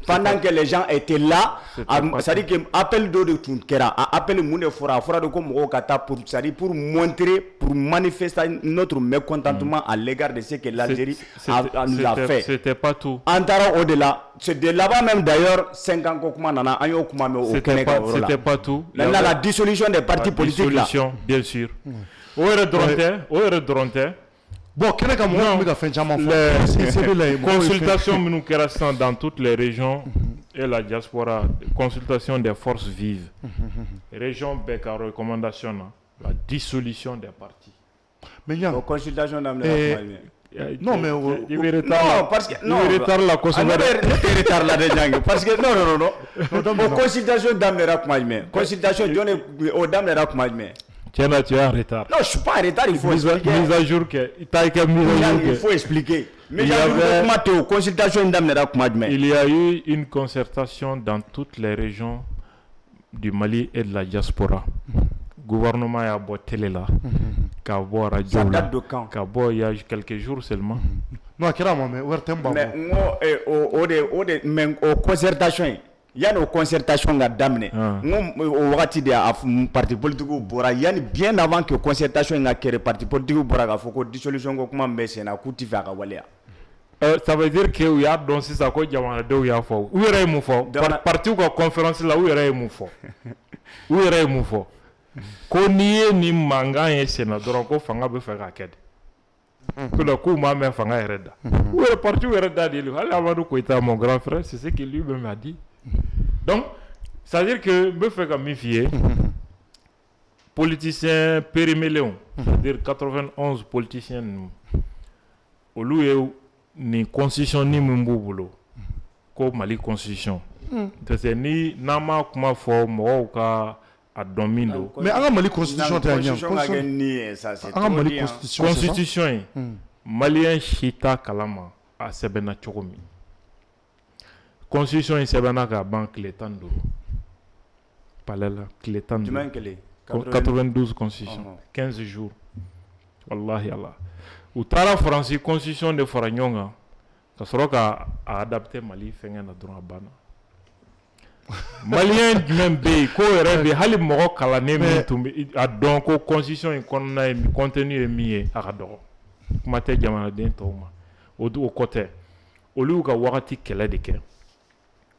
pendant que les gens étaient là, c'est-à-dire que appel de Tunkera, appel Moune Fora, Fora de Komo Kata pour montrer, pour manifester notre mécontentement à l'égard de ce que l'Algérie nous a fait. C'était pas tout. Antara au-delà, c'est de là-bas même d'ailleurs, 5 ans Kokuma Nana, Ayo Kumame au Sénégal. C'était pas tout. Maintenant, la dissolution des partis politiques là. Dissolution, bien sûr. Où est Dronte? Bon, quel est le consultation dans toutes les régions et la diaspora, consultation des forces vives. Région Beka recommandation, la dissolution des partis. Mais il y a consultation non, mais non, parce que non, la consultation parce que non, consultation d'Amera Koumadjme, consultation donne aux d'Amera Koumadjme. Tiens, tu es en retard. Non, je suis pas en retard, il faut expliquer. Mise à jour que il faut expliquer. Mais il y a eu une concertation dans toutes les régions du Mali et de la diaspora. Le gouvernement a boité là. Ça date de quand? Il y a quelques jours seulement. Non, mais aux concertations. Il y a nos concertations à damener. Au wakati de parti politique bora yani bien avant que concertation na kere parti politique bora ga foko dissolution ko kuma mbese na kuti fa ka waleya. Ça veut dire que il y a donc c'est ça ko jamana de ya fo. Où est mu fo? Parti ko conférence là où est mu fo? Où est mu fo? Ko ni manga e sena doro ko fanga be fa ka kede. Que le coup m'a même fanga ereda. Où est parti où ereda dit lui. Allez Amadou Koita mon grand frère, c'est ce qu'il lui-même a dit. Donc, ça veut dire que me fait comme fier politiciens périmés, c'est-à-dire 91 politiciens, au lieu ni constitution ni mumbubulo, comme Mali constitution. C'est ni nama kuma fo mo ka adomino. Mais en Mali constitution t'es rien. Constitution malien chita kalama a sebena chokomi. Constitution est la banque les temps d'eau. Palela, les temps d'eau. 92 constitution, 15 jours. Wallahi Allah. Ou tara France constitution de Foranyonga, ça sera à adapter Mali fenga na droit bana. Malien même be ko rebe hali moko kala ne mitumbi a donc constitution en contenu est mié à do. Mate jamana den toma. Au côté. Au lieu ka wakati kele de ke.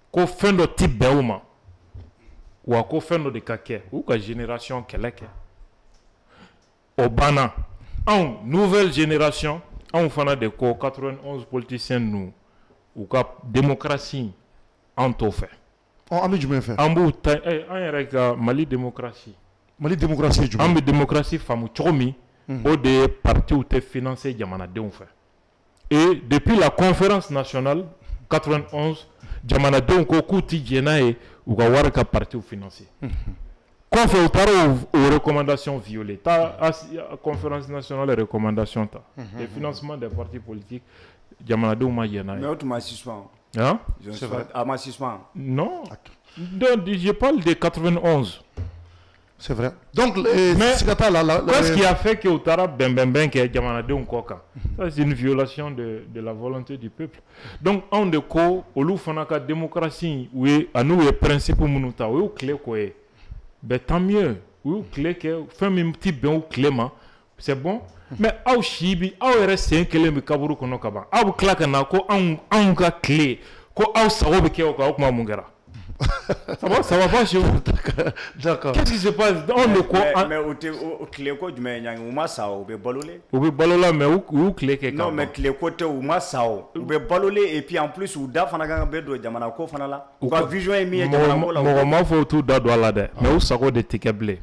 Ko fendo type beuma ou ko fendo de kake ou ka génération keleke obana en nouvelle génération en fana de ko 91 politiciens nous ou ka démocratie en to fait on ami du fait en bout en reka Mali démocratie du en démocratie famu chomi au des partis ou te financer jamana de on fait et depuis la conférence nationale 91 jamana donc au kuti jenae ou ka wara ka parti financier quand fait aux recommandations violées ta conférence nationale de recommandations ta le financement des partis politiques jamana donc ma jenae mais automatiquement hein c'est vrai automatiquement non donc je parle de 91. C'est vrai. Donc, qu'est-ce qui a fait que Outara ben que Jamanadeum Koka? Ça c'est une violation de la volonté du peuple. Donc, en de quoi, au lieu de démocratie, oui, à nous les principes monuta, oui, clé quoi, ben tant mieux, oui, clé que, fait un petit bien ou clément, c'est bon. Mais au chibi, au reste un clé me kaburu kono kaba, au claque na ko en clé, ko au saobe ke au kuma mungera. Ça va pas chez vous. D'accord. Qu'est-ce qui se passe dans le quoi? Mais au clé quoi du meilleur ou ma sao be balolé. Ou be balola mais ou clé que non mais clé côté ou ma sao ou be balolé et puis en plus ou da fana ga be do jamana ko fana la. Ou ka vision est mi jamana ko la. Mo faut tout da do la de. Mais ou sako de tikeblé.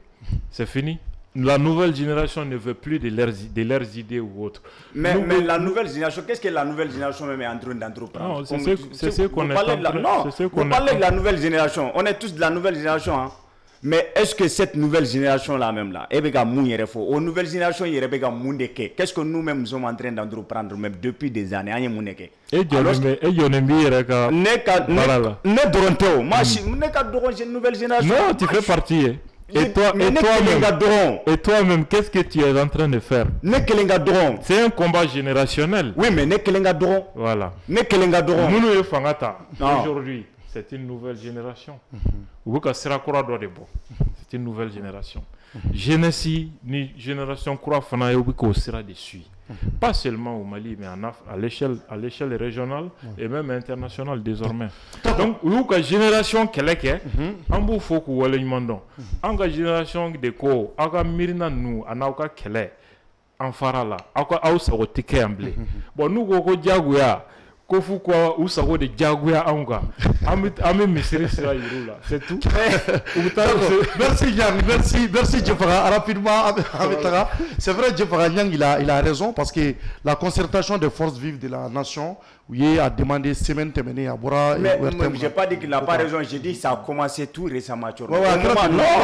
C'est fini. La nouvelle génération ne veut plus de leurs idées ou autres. Mais la nouvelle génération, qu'est-ce que la nouvelle génération même est en train d'entreprendre? C'est ce qu'on est en train de... Non, vous parlez de la nouvelle génération. On est tous de la nouvelle génération. Hein? Mais est-ce que cette nouvelle génération-là même là, aux nouvelles générations, qu'est-ce que nous-mêmes nous sommes en train d'entreprendre même depuis des années? Non, tu fais partie. Et toi-même, qu'est-ce que tu es en train de faire? C'est un combat générationnel. Oui, mais voilà. Aujourd'hui, c'est une nouvelle génération. C'est une nouvelle génération. Jeunesse ni génération croix fana yobiko sera dessus. Pas seulement au Mali, mais à l'échelle régionale et même internationale désormais. Donc, la génération keleke, ambu foku wale nyundo. Anga génération de ko, aga mirina nu, anauka kele, anfarala, aka ausa o tike amble. Bon, nous go diaguya. Kofu kwa usago de Jaguar Anga. Ami Misiri sera Yurula. C'est tout. Merci Yang, merci Djefara. Rapidement, c'est vrai, Djefara Yang, il a raison parce que la concertation des forces vives de la nation, oui, a demandé semaine terminée à Bora. Mais je n'ai pas dit qu'il n'a pas raison, j'ai dit que ça a commencé tout récemment. Non,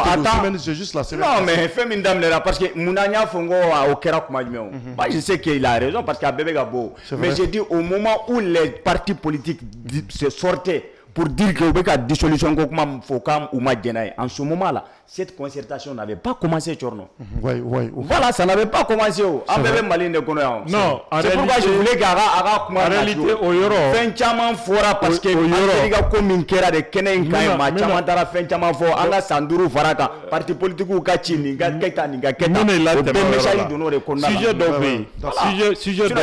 attends, c'est juste la semaine. Non, mais fais une dame là parce que Mounania Fongo a au Kera Kumadimeo. Je sais qu'il a raison parce qu'il a bébé Gabo. Mais j'ai dit au moment où les partis politiques se sortaient pour dire que la dissolution en ce moment-là, cette concertation n'avait pas commencé. Voilà, ça n'avait pas commencé. Non, c'est pourquoi je voulais en réalité, parce que parti politique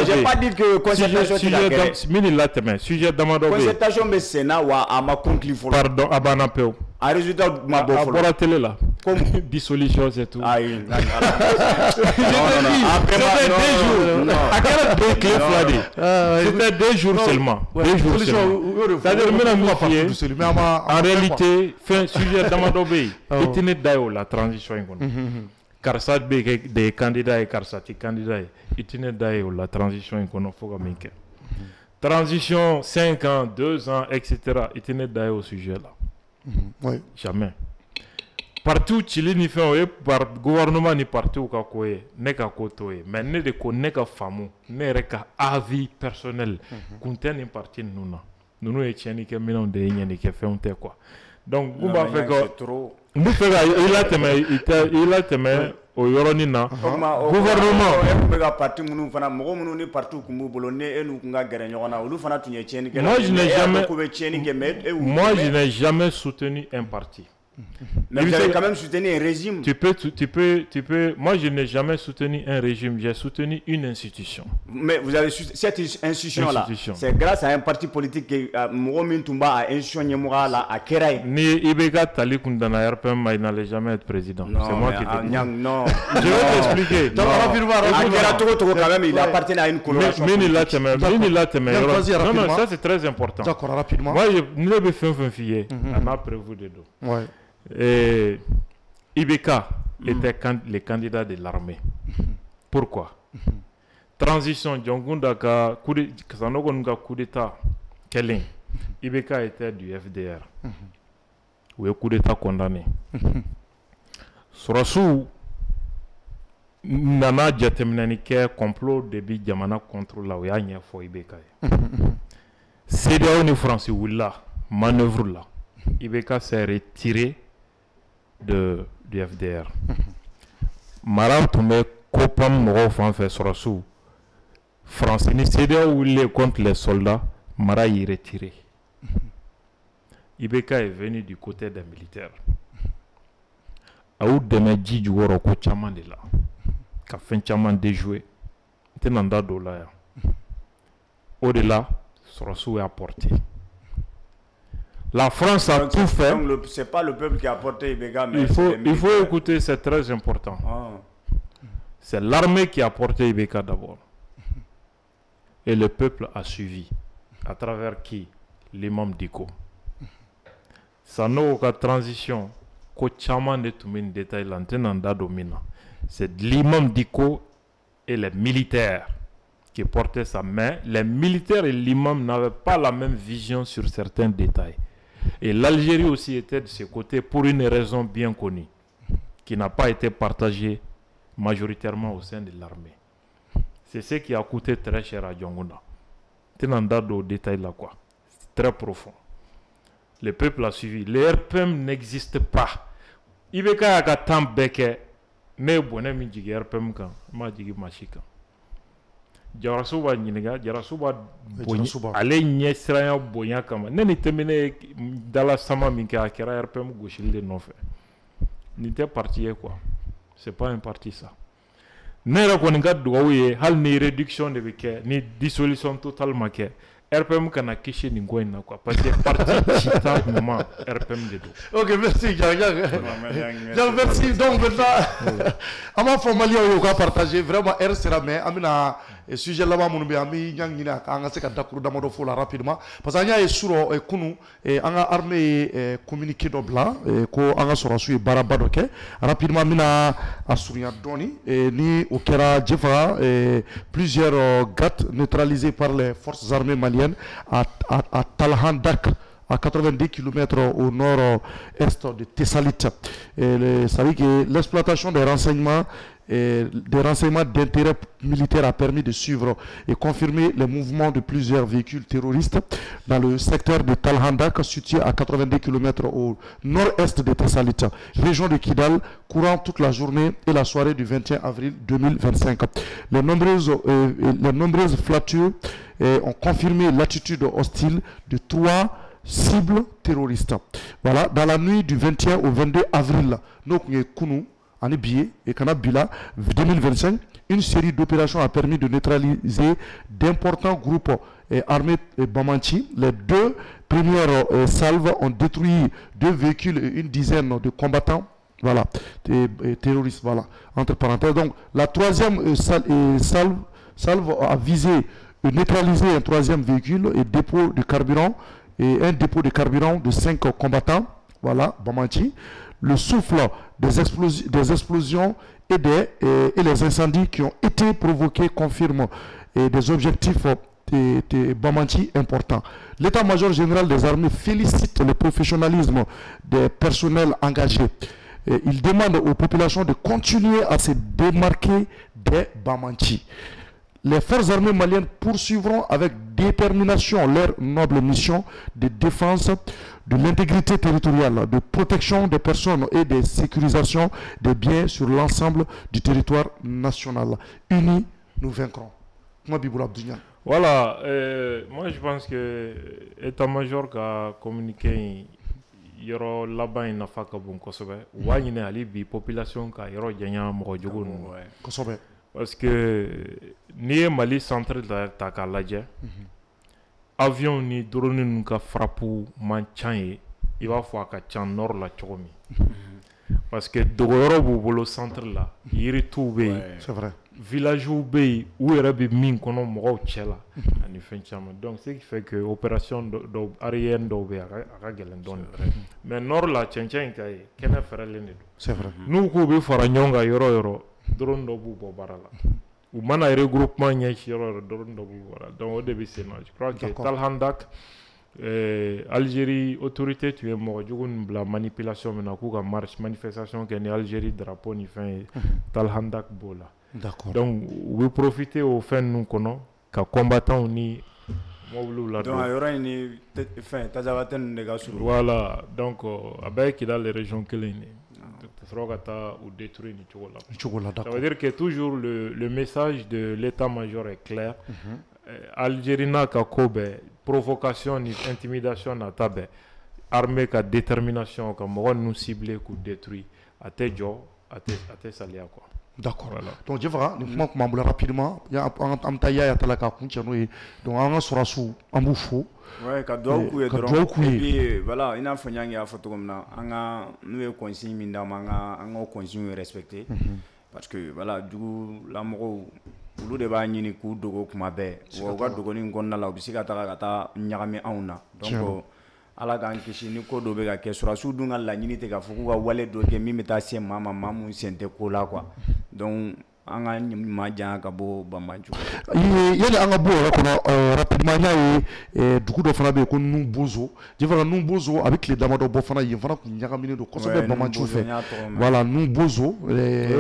j'ai pas dit que concertation mais Sénat à ma conclusion. Pardon, Abanapeo. Un résultat de ma bouffe. À la télé là. Comme dissolution, c'est tout. Ah, c'était 2 jours seulement. 2 jours seulement. C'est-à-dire, en réalité, sujet d'Amadobé, il tenait d'ailleurs la transition. Karsat des candidats et Karsati candidats, il tenait d'ailleurs la transition qu'on a fait. Transition 5 ans, 2 ans, etc. Il tenait d'ailleurs au sujet là. Oui. Jamais. Partout, Chili ni fait par gouvernement ni partout au Kakoé, n'est qu'à côté, mais n'est de connaître qu'à famou, n'est qu'à avis personnel, contient une partie de nous. Nous et Tieni qui millions de yens qui fait un quoi. Donc, vous m'avez fait que. Vous faites il a temé au Yoronina. Gouvernement. Moi, je n'ai jamais soutenu un parti. Mais vous avez quand même soutenu un régime. Tu peux. Moi, je n'ai jamais soutenu un régime. J'ai soutenu une institution. Mais vous avez soutenu cette institution-là. C'est grâce à un parti politique que Mohamed Toumba a institutionné à Keraï. Ni Ibeka Tali Kundana RPM, il n'allait jamais être président. C'est moi qui te dis. Non. Je vais t'expliquer. Quand même, il appartient à une coloration. Non, ça c'est très important. D'accord, rapidement. Moi, je ne vais pas faire fier. On a prévu de dos. Ouais. Et Ibeka était les candidats de l'armée. Pourquoi? Transition, Djongundaka, coup d'État, Kelling. Ibeka était du FDR. Ou coup d'État condamné. Surasu, Nana Djatemnanike, complot début Djamana contre la Ouya for Ibeka. CDAO ni France ou là, manœuvre là. Ibeka s'est retiré du FDR. Maram Toumé, Kopam Moro fait Surasu. France ni CDAO contre les soldats, Mara y retiré. Ibeka est venu du côté des militaires. Aoud deme Djidj Woro ko chaman de la. Ka fin chaman déjoué. Tenanda dola. Au-delà, Surasu est apporté. La France a tout fait. Ce n'est pas le peuple qui a apporté Ibeka, mais il faut écouter, c'est très important. C'est l'armée qui a porté Ibeka d'abord. Et le peuple a suivi. À travers qui? L'imam Diko. Ça n'a aucune transition. C'est l'imam Diko et les militaires qui portaient ça. Mais les militaires et l'imam n'avaient pas la même vision sur certains détails. Et l'Algérie aussi était de ce côté pour une raison bien connue, qui n'a pas été partagée majoritairement au sein de l'armée. C'est ce qui a coûté très cher à Djongunda. Tenanda au détail là quoi. C'est très profond. Le peuple a suivi. Le RPM n'existe pas. i bɛ k'a ka temps bɛɛ kɛ ne ye bɔnɛ min jigi RPM kan n ma jigi maa si kan Jawaraso b'a ɲininka Jawaraso b'a bonya ale ɲɛsiranya bonya kama ne ni Tɛmɛne ye dala sama min kɛ a kɛra RPM gosili de nɔfɛ nin tɛ parti ye quoi c'est pas un parti ça ne yɛrɛ kɔni ka dugawu ye hali ni réduction de bɛ kɛ ni dissolution totale ma kɛ RPM kana kisi nin ko in na quoi parce que parti cita ɲuman RPM de don. Ok, merci Jean, merci. Donc maintenant an b'a fɔ maliyɛnw ye u ka partager vraiment heure sera mais an bɛna sujet laban minnu bɛ yen an bɛ ɲa ɲini a kan an ka se ka dakuru damadɔ fɔ o la rapidement parce que an y'a ye surɔ kunu an ka armée ye communiqué dɔ bila ko an ka sɔrɔdasiw ye baaraba dɔ kɛ rapidement an bɛna a surunya dɔɔni ni o kɛra Jefa plusieurs GAT neutralisés par les forces armées maliennes à Talhandak, à 90 km au nord-est de Tessalit. Vous savez que l'exploitation des renseignements d'intérêt militaire a permis de suivre et confirmer les mouvements de plusieurs véhicules terroristes dans le secteur de Talhandak, situé à 90 km au nord-est de Tessalit, région de Kidal, courant toute la journée et la soirée du 21 avril 2025. Les nombreuses fractures ont confirmé l'attitude hostile de 3 cibles terroristes. Voilà, dans la nuit du 21 au 22 avril, nous avons en billet et Kanabila 2025, une série d'opérations a permis de neutraliser d'importants groupes armés Bamanchi. Les 2 premières salves ont détruit 2 véhicules et une dizaine de combattants. Voilà, terroristes, voilà, entre parenthèses. Donc, la 3e salve a visé neutraliser un 3e véhicule et dépôt de carburant et un dépôt de carburant de 5 combattants. Voilà, Bamanchi. Le souffle des explosions et les incendies qui ont été provoqués confirment des objectifs de Bamanchi importants. L'état-major général des armées félicite le professionnalisme des personnels engagés. Il demande aux populations de continuer à se démarquer des Bamanchi. Les forces armées maliennes poursuivront avec détermination leur noble mission de défense de l'intégrité territoriale, de protection des personnes et de sécurisation des biens sur l'ensemble du territoire national. Unis, nous vaincrons. Voilà, moi je pense que l'état-major a communiqué yɔrɔ laban in nafa ka bon kosɛbɛ u b'a ɲini hali bi population ka yɔrɔ janya mɔgɔ jugu ninnu kosɛbɛ parce que n'i ye Mali centre ta k'a lajɛ avion ni drone ninnu ka frappe man ca ye i b'a fɔ a ka ca nord la cogo min parce que dogoyɔrɔ b'u bolo centre la yirituw bɛ yen c'est vrai villagew bɛ yen u yɛrɛ bɛ min kɔnɔ mɔgɔw cɛ la ani fɛn caman donc ce qui fait que opération dɔw aérienne dɔw bɛ yen a ka gɛlɛn dɔɔnin mais nord la cɛncɛn in ka ye kɛnɛ fɛrɛlen de don c'est vrai n'u k'u bɛ fara ɲɔgɔn kan yɔrɔ o yɔrɔ drone dɔ b'u bɔ baara la u mana regroupement ɲɛsi yɔrɔ o yɔrɔ drone dɔ b'u bɔ baara la donc o de bɛ sen na je crois que Talhandak Algérie autorité tun ye mɔgɔ jugu ninnu bila manipulation min na k'u ka marche manifestation kɛ ni Algérie drapeau ni fɛn ye Talhandak b'o la donc u bɛ profiter o fɛn ninnu kɔnɔ ka combattants ni mobiliw la donc a yɔrɔ in ni fɛn Tazawatɛ ninnu de ka surun voilà donc a bɛɛ ye Kidal région kelen de ka sɔrɔ ka taa u détruire ni cogo la ça veut dire que toujours le message de l'état-major est clair Algérie n'a ka ko bɛɛ provocation ni intimidation na ta bɛɛ armée ka détermination ka mɔgɔ ninnu cibler k'u détruire a tɛ jɔ a tɛ saliya quoi. D'accord. Voilà. Donc je vois, nous pouvons rapidement. Il y a un tailleur à la carte, donc on a sur sous un bouffon. Ouais, cadeau couille drôle. Et puis voilà, il y a un fanyang ya photo comme ça. Anga nous consigne minda manga, anga consigne respecté. Parce que voilà, du coup l'amour ulu de ba nyini ku dogo kuma be. Wa ga dogo ni ngonna la obisika ta nyagami auna. Donc ala k'an kisi ni ko dɔ bɛ ka kɛ surasiw dun ka laɲini tɛ k'a fɔ k'u ka wale dɔ kɛ min bɛ taa se maa ma maa mun sen tɛ ko la quoi donc an ka ɲɛma jan ka bɔ Bamajo. Yani an ka bɔ yɛrɛ kɔnɔ rapidement n y'a ye dugu dɔ fana bɛ yen ko Numbozo fana Numbozo a bɛ tile damadɔ bɔ fana yen fana tun ɲagaminen don kosɛbɛ Bamajo fɛ voilà Numbozo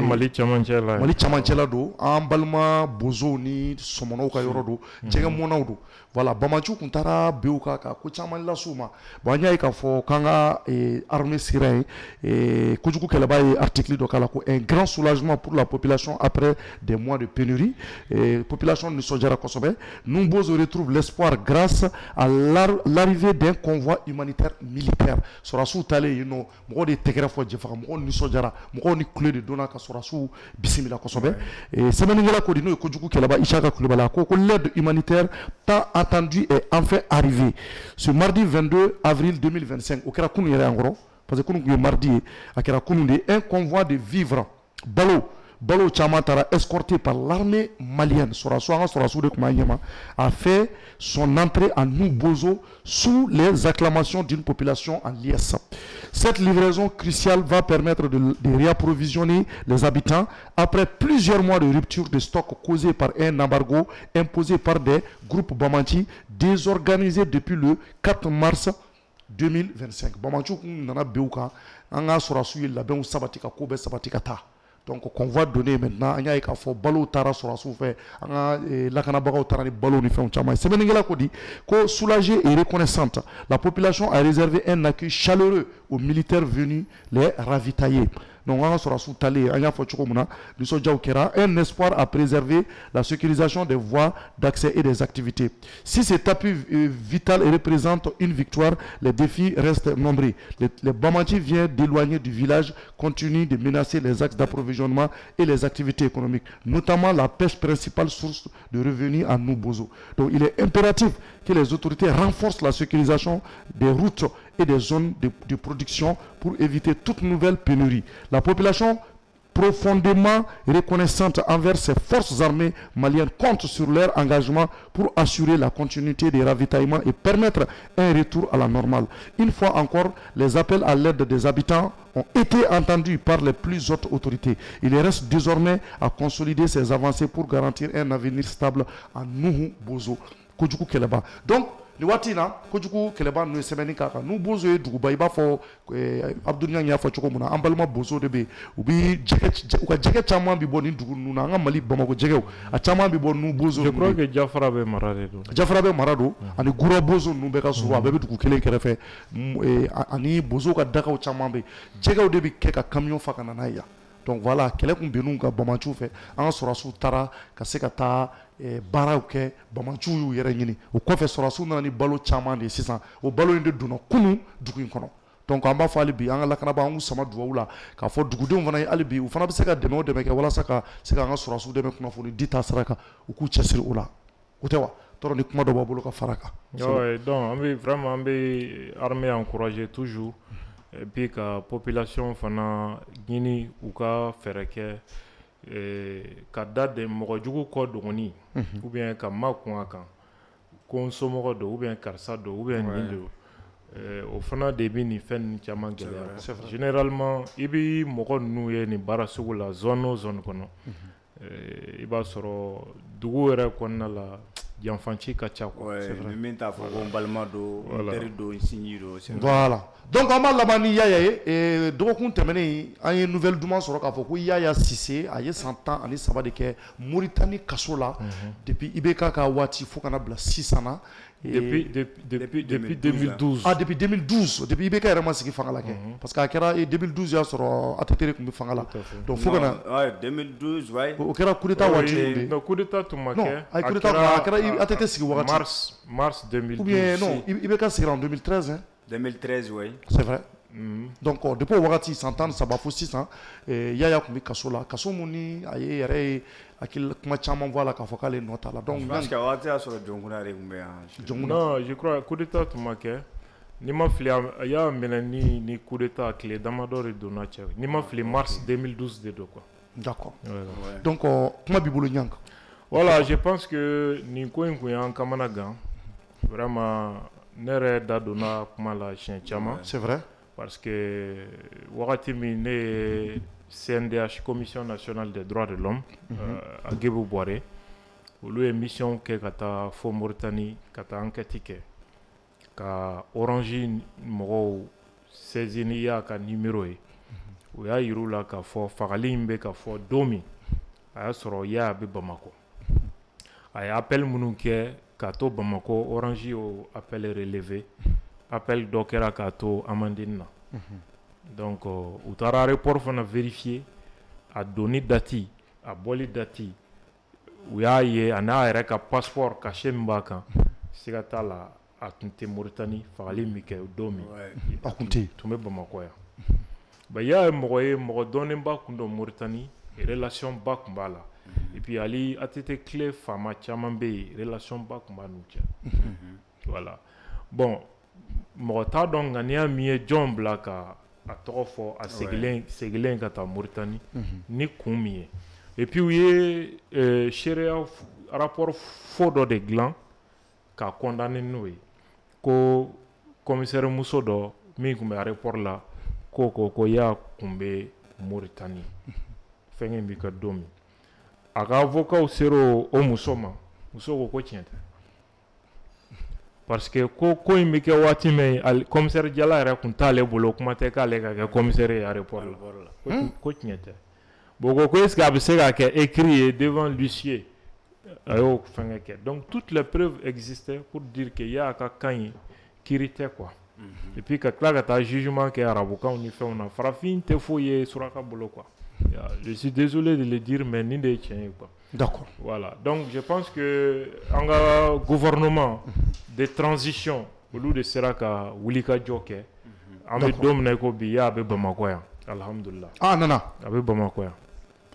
Mali cɛmancɛ la don an balima bozow ni sɔmɔnɔw ka yɔrɔ don jɛgɛ mɔnnaw don voilà Bamajo tun taara bew kan ka ko caman las'u ma bon an y'a ye k'a fɔ k'an ka armée sigira yen kojugu kɛlɛba ye article dɔ k'a la ko un grand soulagement pour la population après des mois de pénurie population nisɔndiyara kosɛbɛ Numbozo retrouve l'espoir grâce à l'arrivée d'un convoi humanitaire militaire sɔrɔdasiw taalen yen nɔ mɔgɔw de tɛgɛrɛ fɔ jɛfaga mɔgɔw nisɔndiyara mɔgɔw ni kule de donna ka sɔrɔdasiw bisimila kosɛbɛ sɛbɛnnikɛla ko di n'o ye kojugu kɛlɛba Isaka Kulibali a ko l'aide humanitaire tant attendue est enfin arrivée ce mardi 22 avril 2025 o kɛra kunun yɛrɛ an kɔrɔ parce que kunun tun ye mardi ye a kɛra kunun de un convoi de vivres balo caman taara escorté par l'armée malienne sɔrɔdasiw an ka sɔrɔdasiw de tun b'a ɲɛma a fait son entrée à Numbozo sous les acclamations d'une population en liesse. Cette livraison cruciale va permettre de réapprovisionner les habitants après plusieurs mois de rupture de stock causée par un embargo imposé par des groupes Bamanchi désorganisés depuis le 4 mars 2025. Bamanchi nana bew kan an ka sɔrɔdasiw ye labɛnw sabati ka ko bɛɛ sabati ka taa. Donc convoi donné maintenant an y'a ye k'a fɔ balo taara sɔrɔdasiw fɛ an ka lakanabagaw taara ni balo ni fɛnw caman ye sɛbɛnnikɛla ko di ko soulagée et reconnaissante la population a réservé un accueil chaleureux aux militaires venus les ravitailler. Donc an ka sɔrɔdasiw talen an y'a fɔ cogo min na nisɔndiyaw kɛra un espoir à préserver la sécurisation des voies d'accès et des activités. Si cet appui vital représente une victoire, les défis restent nombreux. Les Bamanchi vient d'éloigner du village, continuent de menacer les axes d'approvisionnement et les activités économiques, notamment la pêche principale source de revenus à Numbozo. Donc il est impératif que les autorités renforcent la sécurisation des routes et des zones de production pour éviter toute nouvelle pénurie. La population profondément reconnaissante envers ces forces armées maliennes compte sur leur engagement pour assurer la continuité des ravitaillements et permettre un retour à la normale. Une fois encore, les appels à l'aide des habitants ont été entendus par les plus hautes autorités. Il reste désormais à consolider ces avancées pour garantir un avenir stable à Numbozo. Kojugu Keleba. Donc, ni waati na kojugu kɛlɛba ninnu ye sɛbɛnni k'a kan Numbozo ye duguba i b'a fɔ Abdou Niang y'a fɔ cogo min na an balima bozo de bɛ yen u ka jɛgɛ caman bɛ bɔ nin dugu ninnu na an ka Mali Bamako jɛgɛw a caman bɛ bɔ Numbozo. Je crois que Jafara bɛ mara de don. Jafara bɛ mara don ani Gura bozo ninnu bɛɛ ka surun a bɛɛ bɛ dugu kelen kɛrɛfɛ ani bozo ka dagaw caman bɛ yen jɛgɛw de bɛ kɛ ka camion fa ka na n'a ye yan. Donc voilà kɛlɛ kun bɛnn'u ka Bamaciw fɛ an ka sɔrɔdasiw taara ka se ka taa baaraw kɛ Bamaciw y'u yɛrɛ ɲini o kɔfɛ sɔrɔdasiw nana ni balo caman de ye sisan o balo in de donna kunun dugu in kɔnɔ. Donc an b'a fɔ hali bi an ka lakanabaa an k'u sama dugawu la k'a fɔ dugudenw fana ye hali bi u fana bɛ se ka dɛmɛ o dɛmɛ kɛ walasa ka se ka an ka sɔrɔdasiw dɛmɛ kunnafoni di ta sira kan u k'u cɛsiri o la o tɛ wa tɔrɔ ni kuma dɔ b'a bolo ka fara kan. Donc an bɛ armée encourager toujours. Et puis ka population fana ɲini u ka fɛɛrɛ kɛ ka da de mɔgɔ jugu kɔ dogoni ou bien ka ma kun a kan ko n somɔgɔ don ou bien karisa don ou bien nin don o fana de bɛ nin fɛn ninnu caman gɛlɛya généralement i bɛ mɔgɔ ninnu ye nin baara sugu la zone o zone kɔnɔ i b'a sɔrɔ dugu yɛrɛ kɔnɔna la janfanci ka ca quoi. C'est vrai. Min t'a fɔ ko n balima don n teri don n sinji don. Voilà. Donc an b'a laban ni Yaya ye dɔgɔkun tɛmɛnen an ye nouvelle duman sɔrɔ k'a fɔ ko Yaya Sise a ye san 13 de kɛ Mauritanie kaso la depuis IBK ka waati fo kana bila sisan na. Depuis 2012. Ah, depuis 2012. Depuis IBK yɛrɛ ma sigi fanga la kɛ. Parce que a kɛra 2012 y'a sɔrɔ ATT de tun bɛ fanga la. Donc fo kana. 2012 ouais. O kɛra coup d'état waati de. Non, coup d'état tun ma kɛ. Non, a coup d'état a kɛra ATT sigi wagati. Mars 2012. Ou bien non, IBK sigira en 2013 hein. 2013 oui. C'est vrai. Donc depuis wagati santan saba fo sisan Yaya tun bɛ kaso la kaso mun ni a ye yɛrɛ ye hakili kuma caman fɔ a la k'a fɔ k'ale nɔ t'a la. Donc parce que a waati y'a sɔrɔ jɔnkuna de tun bɛ yan. Non, je crois coup d'état tun ma kɛ. Ni ma fili a y'a minɛ ni coup d'état tile damadɔ de donna cɛ. Ni ma fili mars 2012 de don quoi. D'accord. Donc kuma b'i bolo Niang. Voilà, je pense que nin ko in kun y'an kamana gan. Vraiment ne yɛrɛ da donna kuma la siɲɛ caman. C'est vrai. Parce que wagati min ne ye CNDH, Commission nationale des droits de l'homme, à Guébou Boiré. Olu ye mission kɛ ka taa fo Mauritanie ka taa enquête kɛ ka Orange mɔgɔw saisir ni y'a ka numéro ye o y'a yir'u la k'a fɔ fagali in bɛ ka fɔ don min a y'a sɔrɔ y'a bɛ Bamako a ye appel minnu kɛ k'a to Bamako Orange y'o appel relevé appel dɔ kɛra k'a to Amandine na donc u taara aéroport fana vérifier a donni dati a bɔli dati u y'a ye a n'a yɛrɛ ka passeport cachet min b'a kan siga t'a la a tun tɛ Mauritanie fagali min kɛ don min a tun tɛ tun bɛ Bamako yan ba y'a ye mɔgɔ ye mɔgɔ dɔnnenba tun don Mauritanie relation ba tun b'a la et puis ali ATT clé faama caman bɛ yen relation ba tun b'a n'u cɛ voilà bon mɔgɔ t'a dɔn ŋaniya min ye jɔn bila ka a tɔgɔ fɔ a segilen ka taa Mauritanie ni kun min ye et puis u ye seereya rapport faux dɔ de dilan ka condamner n'o ye ko commissaire muso dɔ min tun bɛ aéroport la ko y'a kun bɛ Mauritanie fɛngɛ bɛ ka don min a ka avocat sera o muso ma muso ko tiɲɛ tɛ parce que ko in bɛ kɛ waati min commissaire Jala yɛrɛ kun t'ale bolo kuma tɛ k'ale ka kɛ commissaire ye aéroport la ko tiɲɛ tɛ bon ko est-ce que a bɛ se ka kɛ écrit ye devant l'huissier a y'o fɛngɛ kɛ donc toutes les preuves existaient pour dire que y'a ka kan ye kiiri tɛ quoi et puis ka tila ka taa jugement kɛ arabukanw ni fɛnw na farafin tɛ foyi ye suraka bolo quoi je suis désolé de le dire mais nin de ye tiɲɛ ye quoi d'accord voilà donc je pense que an ka gouvernement de transition olu de sera ka wuli ka jɔ kɛ an bɛ don min na i ko bi y'a bɛ Bamako yan alhamdulillah a nana a bɛ Bamako yan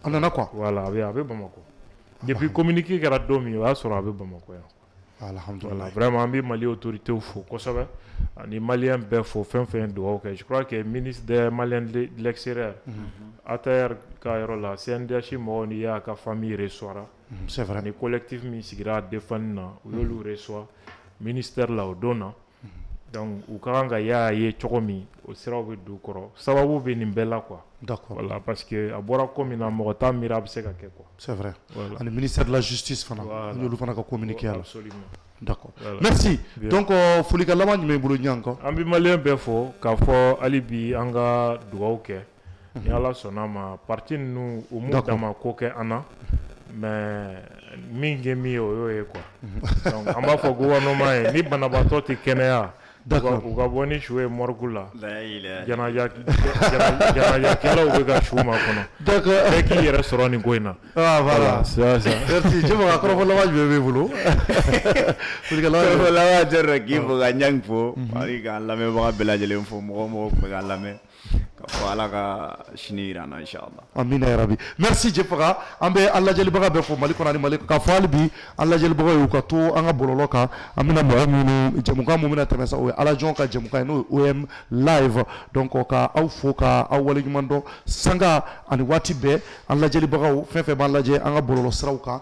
a nana quoi voilà a bɛ Bamako depuis communiqué kɛra don min o y'a sɔrɔ a bɛ Bamako yan alhamdulillah vraiment an bɛ Mali autorités fo kosɛbɛ ani malien bɛɛ fo fɛn fɛn dugawu kɛ je crois que ministre des Maliens de l'extérieur ATR ka yɔrɔ la CNDH mɔgɔw ni y'a ka famille reçoira c'est vrai ni collectif min sigira défendre na u y'olu reçoit ministère la o don na donc u ka kan ka y'a ye cogo min o siraw bɛ don u kɔrɔ sababu bɛ nin bɛɛ la quoi d'accord voilà parce que a bɔra ko min na mɔgɔ t'a miiri a bɛ se ka kɛ quoi c'est vrai voilà ani ministère de la justice fana Voilà. n'olu fana ka communiquer a la absolument d'accord Voilà. merci Bien. donc folika laban jumɛn bolo ɲan an bɛ maliyɛn bɛɛ fo k'a fɔ hali bi an ka dugawu kɛ ni ala sɔnna ma parti ninnu u m'u dama ko kɛ an na mais min kɛ min ye o y'o ye quoi donc an b'a fɔ gouvernement ye ni banabaatɔ tɛ kɛnɛya d'accord u ka bɔ ni su ye morgue la La ilaha janajakɛlaw bɛ ka su ma kɔnɔ d'accord bɛɛ k'i yɛrɛ sɔrɔ nin ko in na ah voilà c'est ça merci je ka kɔrɔfɔ laban jumɛn b'e bolo folika laban ko laban tɛ dɔ k'i fo ka ɲangi fo ani k'an lamɛnbaga bɛɛ lajɛlen fo mɔgɔ mɔgɔ tun bɛ k'an lamɛn ka fɔ ala ka sini yira an na inchallah amina yarabi merci jefaga an bɛ an lajɛlibaga bɛɛ fɔ Mali kɔnɔ ani Mali k'a fɔ hali bi an lajɛlibaga ye u ka to an ka bɔlɔlɔ kan an bɛna mɔgɔ minnu jɛmukan min bɛna tɛmɛ sa o ye Alajɔn ka jɛmukan ye n'o ye OM live donc ka aw fo ka aw waleɲuman dɔn sanga ani waati bɛɛ an lajɛlibagaw fɛn fɛn b'an lajɛ an ka bɔlɔlɔ siraw kan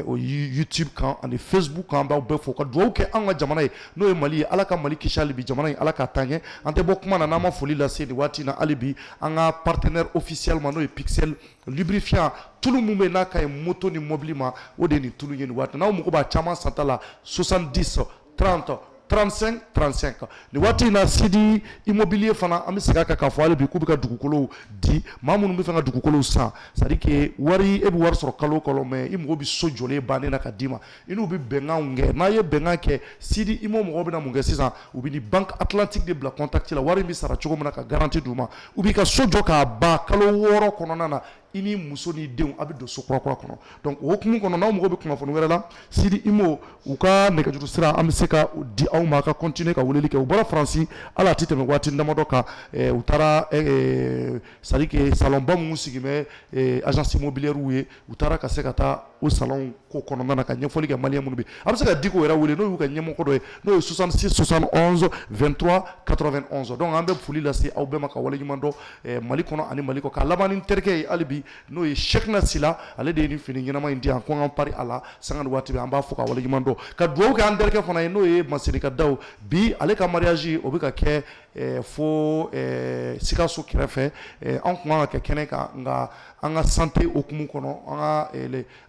o YouTube kan ani Facebook kan an b'aw bɛɛ fo ka dugawu kɛ an ka jamana ye n'o ye Mali ye ala ka Mali kisi hali bi jamana in ala k'a taa ɲɛ an tɛ bɔ kuma na n'an ma foli lase nin waati na hali bi an ka partenaire officiel ma n'o ye Pixel lubrifiant tulu mun bɛ n'a ka ɲi moto ni mobili ma o de ye nin tulu ye nin waati n'aw mago b'a caman santa la 70 30 35 35 nin waati in na Sidi Immobilier fana an bɛ segin a kan k'a fɔ hali bi k'u bɛ ka dugukolow di maa minnu bɛ fɛ ka dugukolow san c'est à dire que wari e bɛ wari sɔrɔ kalo o kalo mais i mago bɛ so jɔlen bannen na ka d'i ma i n'u bɛ bɛnkanw kɛ n'a ye bɛnkan kɛ Sidi Immo mɔgɔw bɛ na mun kɛ sisan u bɛ ni Banque Atlantique de bila contact la wari min sara cogo min na ka garantie d'u ma u b'i ka so jɔ k'a ban kalo 6 kɔnɔna na i ni muso ni denw a bɛ don so kura kura kɔnɔ donc o hukumu kɔnɔ n'aw mago bɛ kunnafoni wɛrɛ la Sidi Immo u ka nɛgɛjuru sira an bɛ se ka di aw ma ka continuer ka weleli kɛ u bɔra Faransi ala a tɛ tɛmɛ waati damadɔ kan u taara c'est à dire que salon ba minnu sigi bɛ agence immobilière ye u taara ka se ka taa o salon ko kɔnɔna na ka ɲɛfɔli kɛ maliyɛn minnu bɛ a bɛ se ka di k'o yɛrɛ wele n'o y'u ka ɲɛmɔgɔ dɔ ye n'o ye 66 71 23 91 donc an bɛ foli lase aw bɛɛ ma ka waleɲuman dɔn Mali kɔnɔ ani Mali kɔ k'a laban ni terikɛ ye hali bi n'o ye Cheikhna Sila ale de ye nin fini ɲɛnama in di yan ko an pari a la sanga ni waati bɛ an b'a fɔ ka waleɲuman dɔn ka dugawu kɛ an terikɛ fana ye n'o ye Masirika Daw bi ale ka mariage o bɛ ka kɛ fo Sikaso kɛrɛfɛ an kun kan ka kɛ kɛnɛ kan nka an ka santé okumu kɔnɔ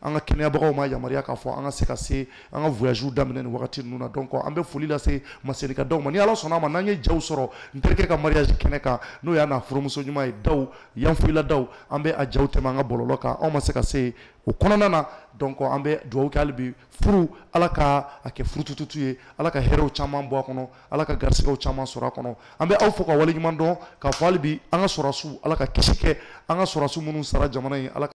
an ka kɛnɛyabagaw ma yamaruya k'a fɔ an ka se ka se an ka voyage daminɛ nin wagati ninnu na donc an bɛ foli lase Masenika Daw ma ni Ala sɔnna a ma n'an ye jaw sɔrɔ n terikɛ ka mariage kɛnɛ kan n'o y'a n'a furumuso ɲuman ye Daw Yanfoyila Daw an bɛ a jaw tɛmɛ an ka bɔlɔlɔ kan anw ma se ka se o kɔnɔna na donc an bɛ dugawu kɛ hali bi furu Ala ka a kɛ furutututu ye Ala ka hɛrɛw caman bɔ a kɔnɔ Ala ka garisigɛw caman sɔrɔ a kɔnɔ an bɛ aw fo ka waleɲuman dɔn k'a fɔ hali bi an ka sɔrɔdasiw Ala ka kisi kɛ an ka sɔrɔdasiw minnu sara jamana in Ala ka